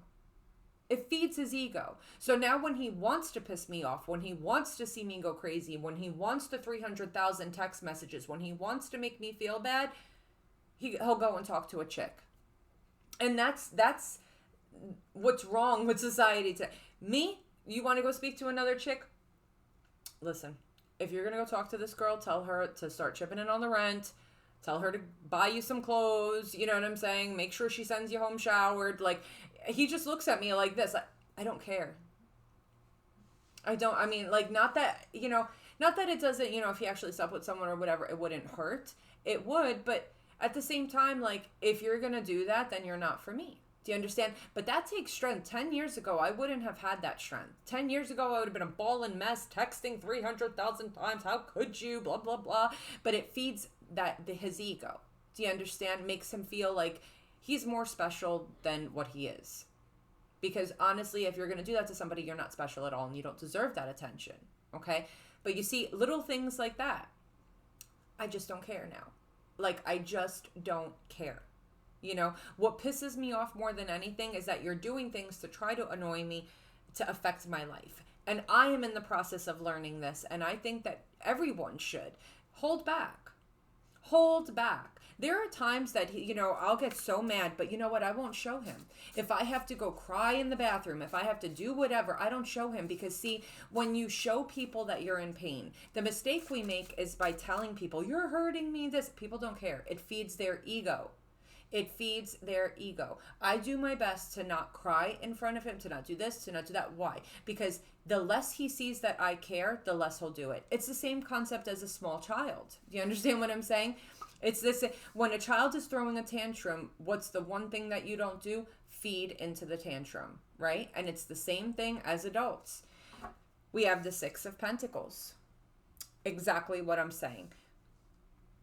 It feeds his ego. So now when he wants to piss me off, when he wants to see me go crazy, when he wants the 300,000 text messages, when he wants to make me feel bad, he'll go and talk to a chick. And that's what's wrong with society today. Me, you want to go speak to another chick? Listen, if you're going to go talk to this girl, tell her to start chipping in on the rent. Tell her to buy you some clothes. You know what I'm saying? Make sure she sends you home showered. Like, he just looks at me like this. I don't care. Not that it doesn't, if he actually slept with someone or whatever, it wouldn't hurt. It would, but at the same time, like, if you're going to do that, then you're not for me. Do you understand? But that takes strength. 10 years ago, I wouldn't have had that strength. 10 years ago, I would have been a ball and mess, texting 300,000 times. How could you? Blah, blah, blah. But it feeds his ego. Do you understand? Makes him feel like he's more special than what he is. Because honestly, if you're going to do that to somebody, you're not special at all and you don't deserve that attention. Okay? But you see, little things like that, I just don't care now. Like, I just don't care. What pisses me off more than anything is that you're doing things to try to annoy me, to affect my life. And I am in the process of learning this. And I think that everyone should hold back. Hold back. There are times that, I'll get so mad, but you know what? I won't show him. If I have to go cry in the bathroom, if I have to do whatever, I don't show him. Because see, when you show people that you're in pain, the mistake we make is by telling people, you're hurting me, this. People don't care. It feeds their ego. It feeds their ego. I do my best to not cry in front of him, to not do this, to not do that. Why? Because the less he sees that I care, the less he'll do it. It's the same concept as a small child. Do you understand what I'm saying? It's this, when a child is throwing a tantrum, what's the one thing that you don't do? Feed into the tantrum, right? And it's the same thing as adults. We have the Six of Pentacles. Exactly what I'm saying.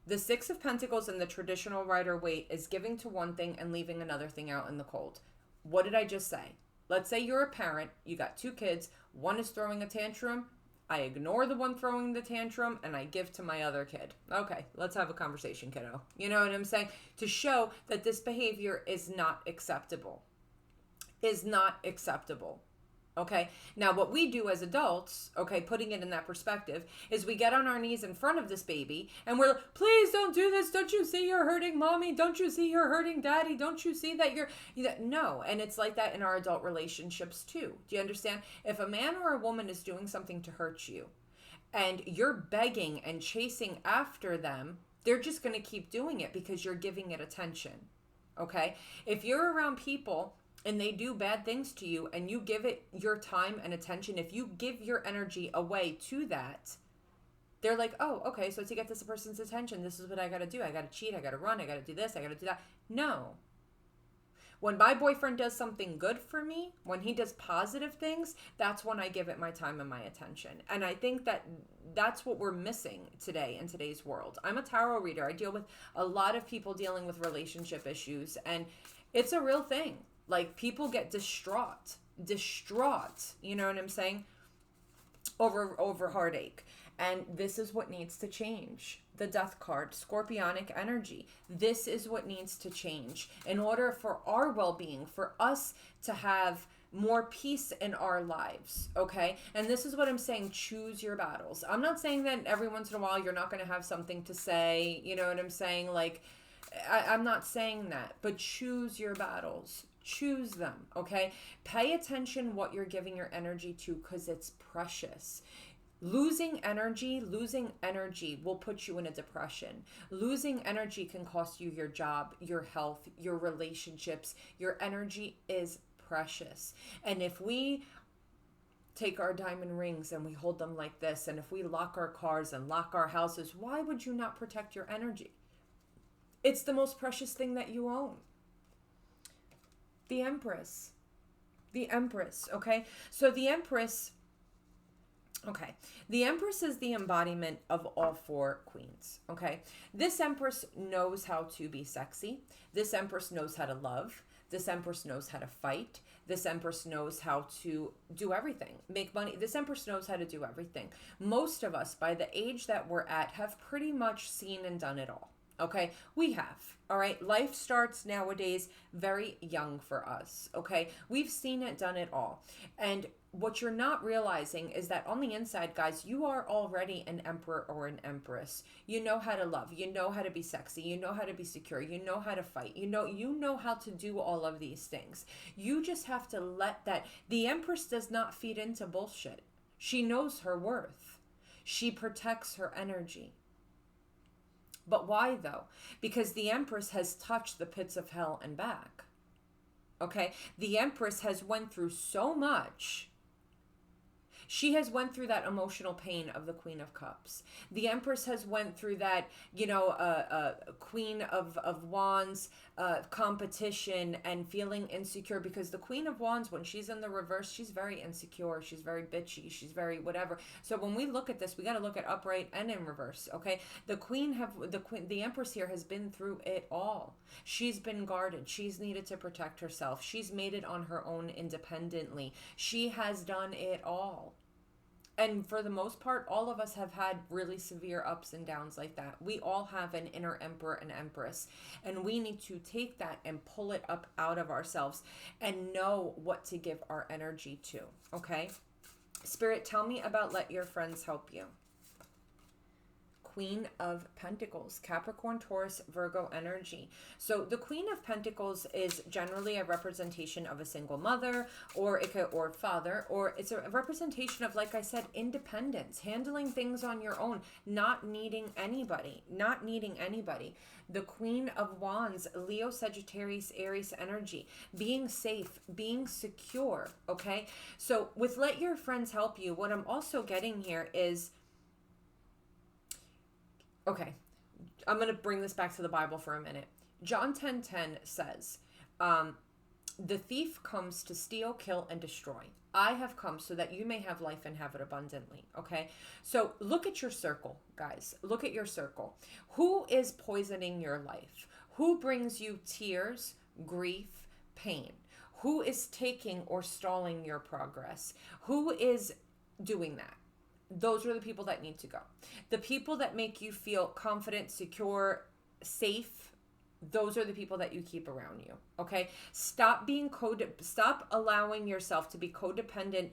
The Six of Pentacles in the traditional Rider-Waite is giving to one thing and leaving another thing out in the cold. What did I just say? Let's say you're a parent, you got 2 kids, one is throwing a tantrum, I ignore the one throwing the tantrum and I give to my other kid. Okay, let's have a conversation, kiddo. You know what I'm saying? To show that this behavior is not acceptable. Is not acceptable. Okay, now what we do as adults, okay, putting it in that perspective, is we get on our knees in front of this baby and we're like, please don't do this. Don't you see you're hurting mommy? Don't you see you're hurting daddy? Don't you see that no. And it's like that in our adult relationships too. Do you understand? If a man or a woman is doing something to hurt you and you're begging and chasing after them, they're just going to keep doing it because you're giving it attention. Okay, if you're around people and they do bad things to you and you give it your time and attention, if you give your energy away to that, they're like, oh, okay, so to get this person's attention, this is what I got to do. I got to cheat. I got to run. I got to do this. I got to do that. No. When my boyfriend does something good for me, when he does positive things, that's when I give it my time and my attention. And I think that that's what we're missing today in today's world. I'm a tarot reader. I deal with a lot of people dealing with relationship issues, and it's a real thing. Like, people get distraught, you know what I'm saying, over heartache. And this is what needs to change. The Death card, Scorpionic energy. This is what needs to change in order for our well-being, for us to have more peace in our lives, okay? And this is what I'm saying, choose your battles. I'm not saying that every once in a while you're not going to have something to say, you know what I'm saying? Like, I'm not saying that, but choose your battles. Choose them, okay? Pay attention what you're giving your energy to, because it's precious. Losing energy will put you in a depression. Losing energy can cost you your job, your health, your relationships. Your energy is precious. And if we take our diamond rings and we hold them like this, and if we lock our cars and lock our houses, why would you not protect your energy? It's the most precious thing that you own. The Empress. The Empress, okay? So the Empress, okay, the Empress is the embodiment of all four queens, okay? This Empress knows how to be sexy. This Empress knows how to love. This Empress knows how to fight. This Empress knows how to do everything, make money. This Empress knows how to do everything. Most of us, by the age that we're at, have pretty much seen and done it all. Okay, we have. All right, life starts nowadays very young for us. Okay, we've seen it, done it all. And what you're not realizing is that on the inside, guys, you are already an emperor or an empress. You know how to love, you know how to be sexy, you know how to be secure, you know how to fight, you know how to do all of these things. You just have to let that. The Empress does not feed into bullshit. She knows her worth. She protects her energy. But why though? Because the Empress has touched the pits of hell and back. Okay? The Empress has went through so much. She has went through that emotional pain of the Queen of Cups. The Empress has went through that, Queen of Wands competition and feeling insecure, because the Queen of Wands, when she's in the reverse, she's very insecure. She's very bitchy. She's very whatever. So when we look at this, we got to look at upright and in reverse. Okay, the Empress here has been through it all. She's been guarded. She's needed to protect herself. She's made it on her own independently. She has done it all. And for the most part, all of us have had really severe ups and downs like that. We all have an inner emperor and empress. And we need to take that and pull it up out of ourselves and know what to give our energy to. Okay? Spirit, tell me about let your friends help you. Queen of Pentacles, Capricorn, Taurus, Virgo energy. So the Queen of Pentacles is generally a representation of a single mother or father, or it's a representation of, like I said, independence, handling things on your own, not needing anybody. The Queen of Wands, Leo, Sagittarius, Aries energy, being safe, being secure, okay? So with let your friends help you, what I'm also getting here is, okay, I'm going to bring this back to the Bible for a minute. John 10:10 says, the thief comes to steal, kill, and destroy. I have come so that you may have life and have it abundantly, okay? So look at your circle, guys. Look at your circle. Who is poisoning your life? Who brings you tears, grief, pain? Who is taking or stalling your progress? Who is doing that? Those are the people that need to go. The people that make you feel confident, secure, safe, those are the people that you keep around you. Okay? Stop allowing yourself to be codependent.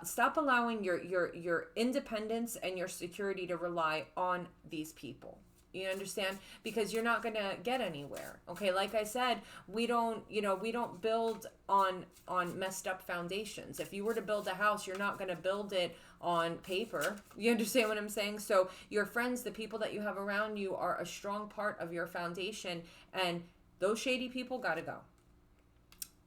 Stop allowing your independence and your security to rely on these people. You understand? Because you're not going to get anywhere. Okay? Like I said, we don't build on messed up foundations. If you were to build a house, you're not going to build it on paper. You understand what I'm saying? So your friends, the people that you have around you, are a strong part of your foundation, and those shady people got to go.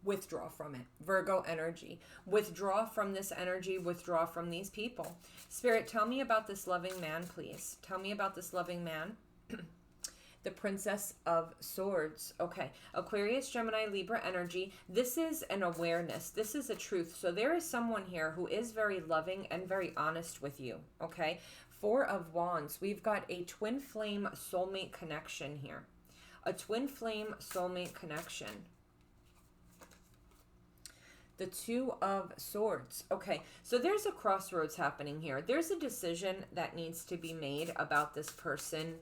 Withdraw from it. Virgo energy. Withdraw from this energy. Withdraw from these people. Spirit, tell me about this loving man, please. Tell me about this loving man. The Princess of Swords. Okay. Aquarius, Gemini, Libra energy. This is an awareness. This is a truth. So there is someone here who is very loving and very honest with you. Okay. Four of Wands. We've got a twin flame soulmate connection here. A twin flame soulmate connection. The Two of Swords. Okay, so there's a crossroads happening here. There's a decision that needs to be made about this person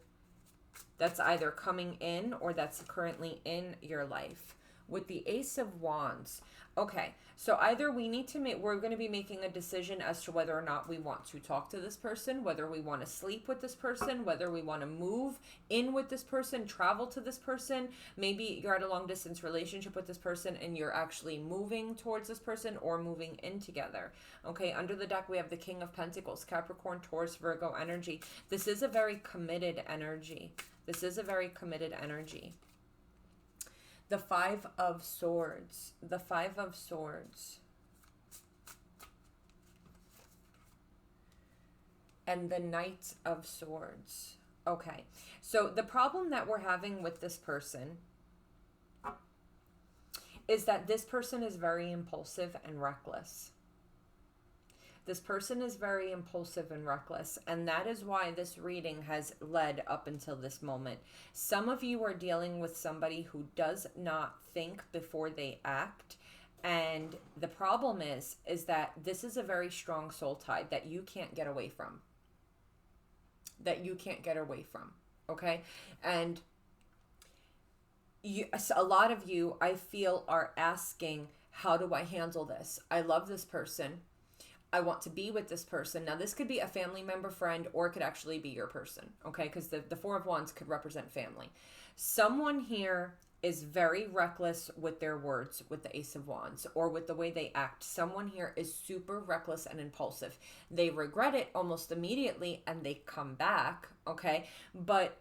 that's either coming in or that's currently in your life. with the Ace of Wands. Okay, so either we're going to be making a decision as to whether or not we want to talk to this person, whether we want to sleep with this person, whether we want to move in with this person, travel to this person. Maybe you're at a long distance relationship with this person and you're actually moving towards this person or moving in together. Okay, under the deck we have the King of Pentacles, Capricorn, Taurus, Virgo energy. This is a very committed energy. This is a very committed energy. The Five of Swords. The Five of Swords. And the Knight of Swords. Okay. So the problem that we're having with this person is that this person is very impulsive and reckless. This person is very impulsive and reckless, and that is why this reading has led up until this moment. Some of you are dealing with somebody who does not think before they act, and the problem is that this is a very strong soul tie that you can't get away from. That you can't get away from, okay? And a lot of you, I feel, are asking, how do I handle this? I love this person. I want to be with this person. Now, this could be a family member, friend, or it could actually be your person, okay? Because the Four of Wands could represent family. Someone here is very reckless with their words, with the Ace of Wands, or with the way they act. Someone here is super reckless and impulsive. They regret it almost immediately, and they come back, okay? But,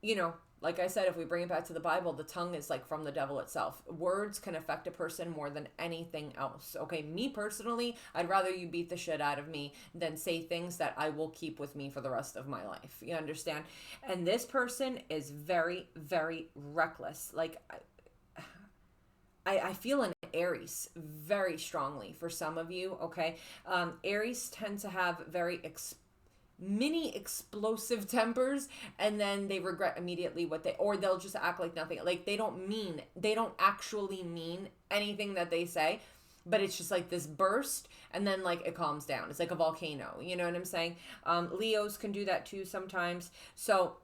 you know, like I said, if we bring it back to the Bible, the tongue is like from the devil itself. Words can affect a person more than anything else. Okay, me personally, I'd rather you beat the shit out of me than say things that I will keep with me for the rest of my life. You understand? And this person is very, very reckless. Like, I feel an Aries very strongly for some of you, okay? Aries tend to have very mini explosive tempers, and then they regret immediately or they'll just act like nothing. Like they don't actually mean anything that they say, but it's just like this burst, and then like it calms down. It's like a volcano, you know what I'm saying? Leos can do that too sometimes. So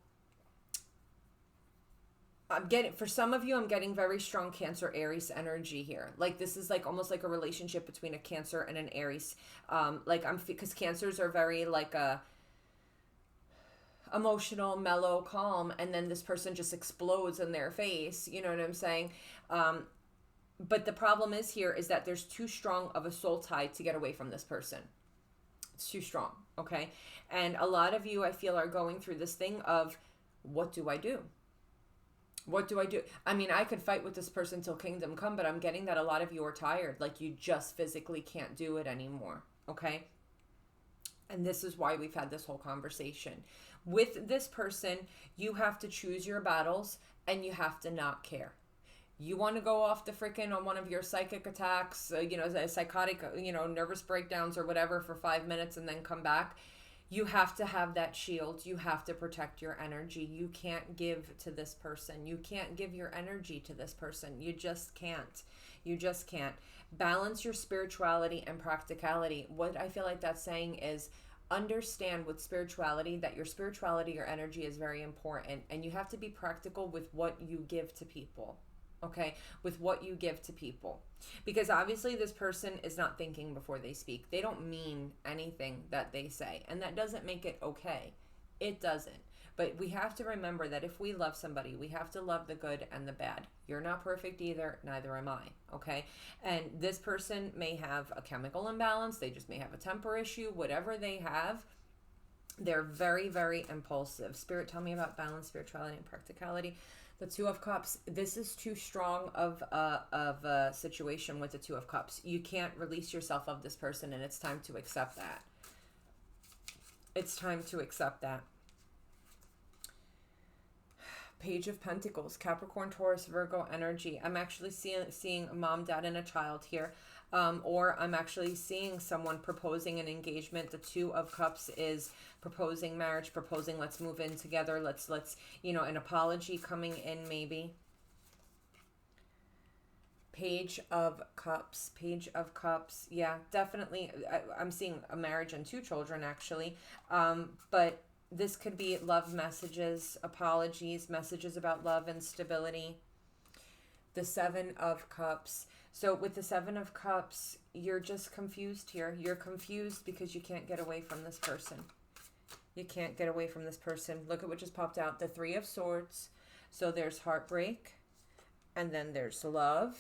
for some of you, I'm getting very strong Cancer Aries energy here. Like this is like almost like a relationship between a Cancer and an Aries. Because Cancers are very like emotional, mellow, calm, and then this person just explodes in their face. You know what I'm saying? But the problem is that there's too strong of a soul tie to get away from this person. It's too strong, okay? And a lot of you, I feel, are going through this thing of, what do I do? What do I do? I mean, I could fight with this person till kingdom come, but I'm getting that a lot of you are tired. Like you just physically can't do it anymore, okay? And this is why we've had this whole conversation. With this person, you have to choose your battles, and you have to not care. You want to go off the freaking on one of your psychic attacks, psychotic, nervous breakdowns or whatever for 5 minutes and then come back. You have to have that shield. You have to protect your energy. You can't give to this person. You can't give your energy to this person. You just can't. You just can't. Balance your spirituality and practicality. What I feel like that's saying is, understand with spirituality that your spirituality, your energy is very important, and you have to be practical with what you give to people. Okay, with what you give to people, because obviously this person is not thinking before they speak. They don't mean anything that they say, and that doesn't make it okay. It doesn't. But we have to remember that if we love somebody, we have to love the good and the bad. You're not perfect either, neither am I, okay? And this person may have a chemical imbalance, they just may have a temper issue, whatever they have, they're very, very impulsive. Spirit, tell me about balance, spirituality, and practicality. The Two of Cups, this is too strong of a situation with the Two of Cups. You can't release yourself of this person, and it's time to accept that. It's time to accept that. Page of Pentacles, Capricorn, Taurus, Virgo energy. I'm actually seeing a mom, dad, and a child here. Or I'm actually seeing someone proposing an engagement. The Two of Cups is proposing marriage, proposing let's move in together. Let's an apology coming in maybe. Page of Cups, Page of Cups. Yeah, definitely. I'm seeing a marriage and 2 children actually. But this could be love messages, apologies, messages about love and stability. The Seven of Cups. So with the Seven of Cups, you're just confused here. You're confused because you can't get away from this person. You can't get away from this person. Look at what just popped out. The Three of Swords. So there's heartbreak, and then there's love.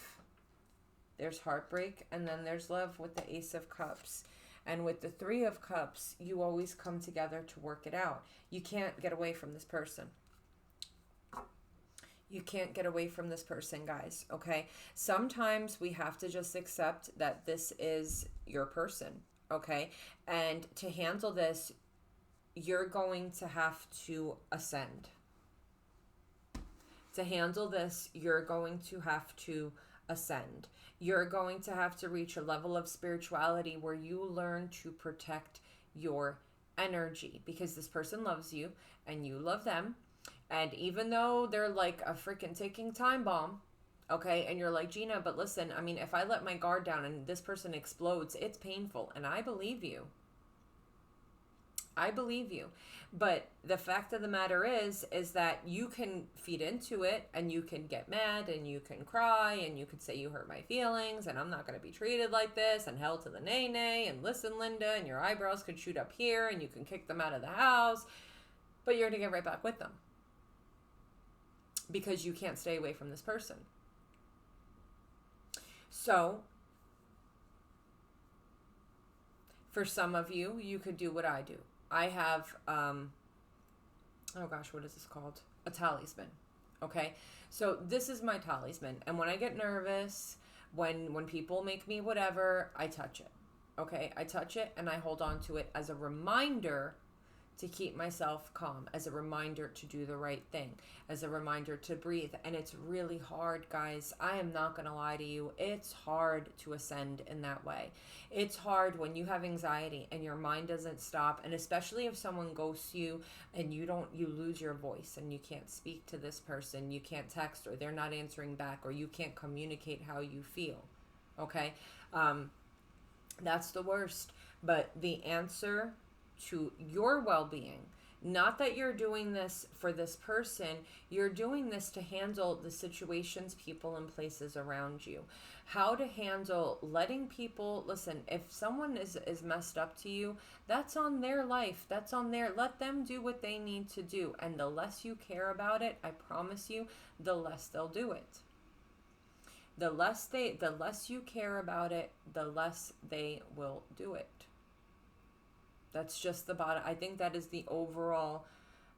There's heartbreak, and then there's love with the Ace of Cups. And with the Three of Cups, you always come together to work it out. You can't get away from this person. You can't get away from this person, guys, okay? Sometimes we have to just accept that this is your person, okay? And to handle this, you're going to have to ascend. To handle this, you're going to have to ascend. You're going to have to reach a level of spirituality where you learn to protect your energy, because this person loves you and you love them. And even though they're like a freaking ticking time bomb, okay, and you're like, Gina, but listen, I mean, if I let my guard down and this person explodes, it's painful. And I believe you. I believe you. But the fact of the matter is that you can feed into it and you can get mad and you can cry and you could say you hurt my feelings and I'm not going to be treated like this and hell to the nay and listen, Linda, and your eyebrows could shoot up here and you can kick them out of the house, but you're going to get right back with them because you can't stay away from this person. So for some of you, you could do what I do. I have, oh gosh, what is this called? A talisman. Okay. So this is my talisman. And when I get nervous, when people make me whatever, I touch it. Okay. I touch it and I hold on to it as a reminder to keep myself calm, as a reminder to do the right thing, as a reminder to breathe. And it's really hard, guys. I am not going to lie to you. It's hard to ascend in that way. It's hard when you have anxiety and your mind doesn't stop. And especially if someone ghosts you and you lose your voice and you can't speak to this person, you can't text, or they're not answering back, or you can't communicate how you feel. Okay. That's the worst. But the answer to your well-being, not that you're doing this for this person, you're doing this to handle the situations, people, and places around you. How to handle letting people, listen, if someone is messed up to you, that's on their life, that's on their, let them do what they need to do. And the less you care about it, I promise you, the less they'll do it. The less you care about it, the less they will do it. That's just the bottom. I think that is the overall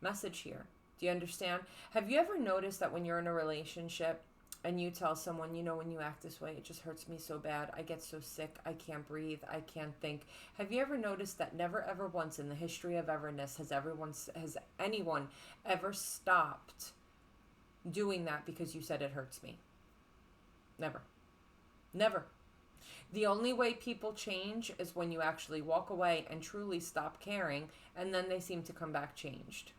message here. Do you understand? Have you ever noticed that when you're in a relationship and you tell someone, you know, when you act this way, it just hurts me so bad. I get so sick. I can't breathe. I can't think. Have you ever noticed that never ever once in the history of everness has anyone ever stopped doing that because you said it hurts me? Never. Never. The only way people change is when you actually walk away and truly stop caring, and then they seem to come back changed.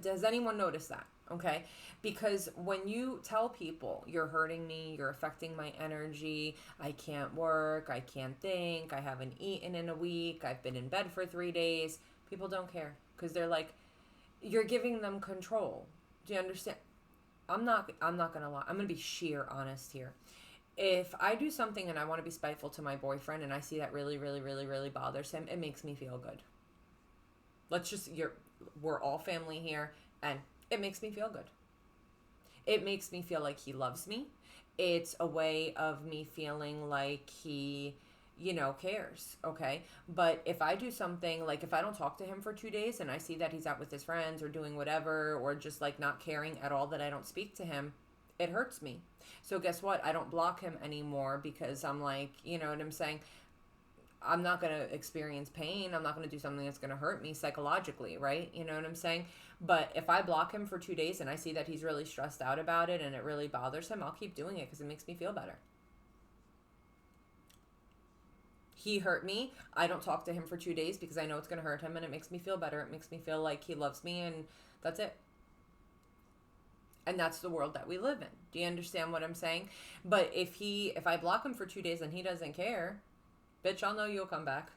Does anyone notice that? Okay? Because when you tell people, you're hurting me, you're affecting my energy, I can't work, I can't think, I haven't eaten in a week, I've been in bed for 3 days, people don't care. Because they're like, you're giving them control. Do you understand? I'm not going to lie. I'm going to be sheer honest here. If I do something and I want to be spiteful to my boyfriend and I see that really, really, really, really bothers him, it makes me feel good. We're all family here, and it makes me feel good. It makes me feel like he loves me. It's a way of me feeling like he, cares, okay? But if I do something, like if I don't talk to him for 2 days and I see that he's out with his friends or doing whatever, or just like not caring at all that I don't speak to him, it hurts me. So guess what? I don't block him anymore because I'm like, you know what I'm saying? I'm not going to experience pain. I'm not going to do something that's going to hurt me psychologically, right? You know what I'm saying? But if I block him for 2 days and I see that he's really stressed out about it and it really bothers him, I'll keep doing it because it makes me feel better. He hurt me. I don't talk to him for 2 days because I know it's going to hurt him and it makes me feel better. It makes me feel like he loves me, and that's it. And that's the world that we live in. Do you understand what I'm saying? But if I block him for 2 days and he doesn't care, bitch, I'll know you'll come back.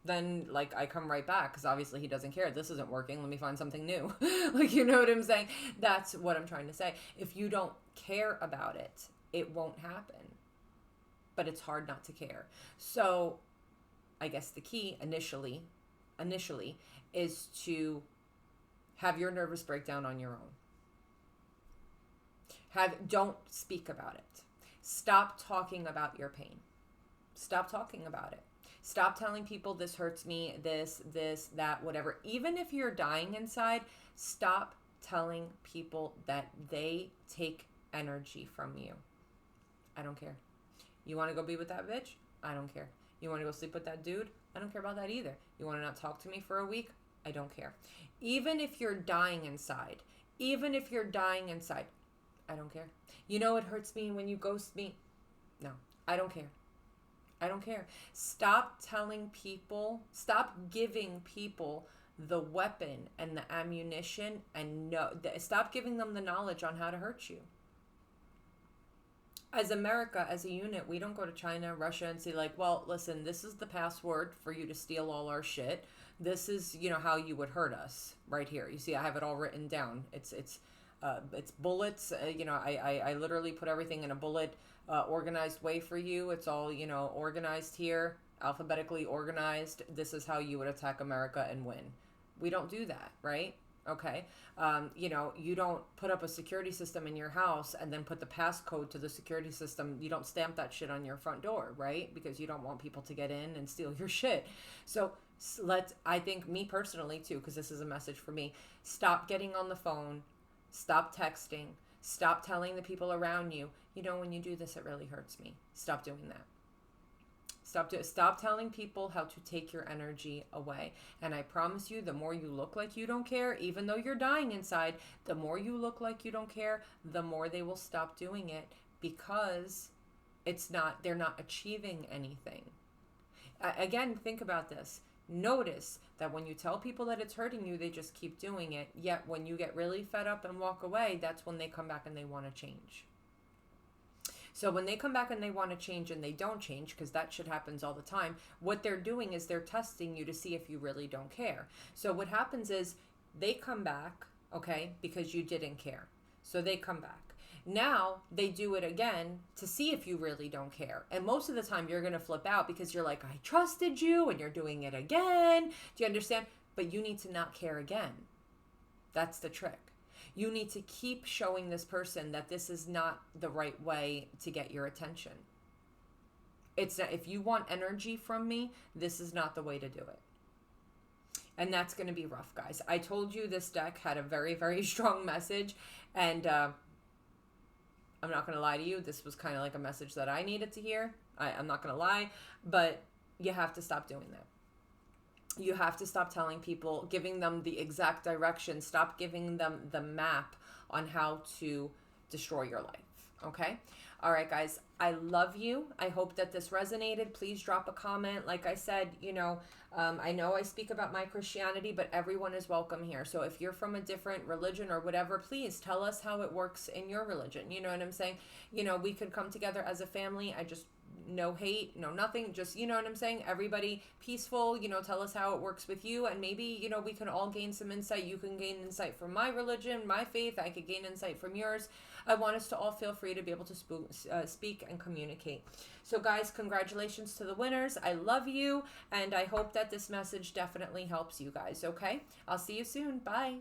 Then, like, I come right back because obviously he doesn't care. This isn't working. Let me find something new. Like, you know what I'm saying? That's what I'm trying to say. If you don't care about it, it won't happen. But it's hard not to care. So I guess the key initially is to have your nervous breakdown on your own. Don't speak about it. Stop talking about your pain. Stop talking about it. Stop telling people this hurts me, this, that, whatever. Even if you're dying inside, stop telling people that they take energy from you. I don't care. You want to go be with that bitch? I don't care. You want to go sleep with that dude? I don't care about that either. You want to not talk to me for a week? I don't care. Even if you're dying inside, I don't care. You know, it hurts me when you ghost me. No, I don't care. I don't care. Stop giving people the weapon and the ammunition, and stop giving them the knowledge on how to hurt you. As America, as a unit, we don't go to China, Russia, and say like, well, listen, this is the password for you to steal all our shit. This is, how you would hurt us right here. You see, I have it all written down. It's bullets. I literally put everything in a bullet organized way for you. It's all, organized here, alphabetically organized. This is how you would attack America and win. We don't do that, right? Okay. You don't put up a security system in your house and then put the passcode to the security system. You don't stamp that shit on your front door, right? Because you don't want people to get in and steal your shit. So I think me personally too, because this is a message for me, stop getting on the phone, stop texting, stop telling the people around you, when you do this, it really hurts me. Stop doing that. Stop telling people how to take your energy away. And I promise you, the more you look like you don't care, even though you're dying inside, the more you look like you don't care, the more they will stop doing it, because they're not achieving anything. Again, think about this. Notice that when you tell people that it's hurting you, they just keep doing it. Yet when you get really fed up and walk away, that's when they come back and they want to change. So when they come back and they want to change and they don't change, because that shit happens all the time, what they're doing is they're testing you to see if you really don't care. So what happens is they come back, okay, because you didn't care. So they come back. Now they do it again to see if you really don't care. And most of the time you're going to flip out because you're like, I trusted you and you're doing it again. Do you understand? But you need to not care again. That's the trick. You need to keep showing this person that this is not the right way to get your attention. It's not, if you want energy from me, this is not the way to do it. And that's going to be rough, guys. I told you this deck had a very, very strong message. And I'm not going to lie to you. This was kind of like a message that I needed to hear. I'm not going to lie. But you have to stop doing that. You have to stop telling people, giving them the exact direction. Stop giving them the map on how to destroy your life. Okay? All right, guys. I love you. I hope that this resonated. Please drop a comment. Like I said, I know I speak about my Christianity, but everyone is welcome here. So if you're from a different religion or whatever, please tell us how it works in your religion. You know what I'm saying? We could come together as a family. No hate, no nothing, just, you know what I'm saying? Everybody peaceful, tell us how it works with you, and maybe, we can all gain some insight. You can gain insight from my religion, my faith, I could gain insight from yours. I want us to all feel free to be able to speak and communicate. So guys, congratulations to the winners. I love you, and I hope that this message definitely helps you guys, okay? I'll see you soon. Bye.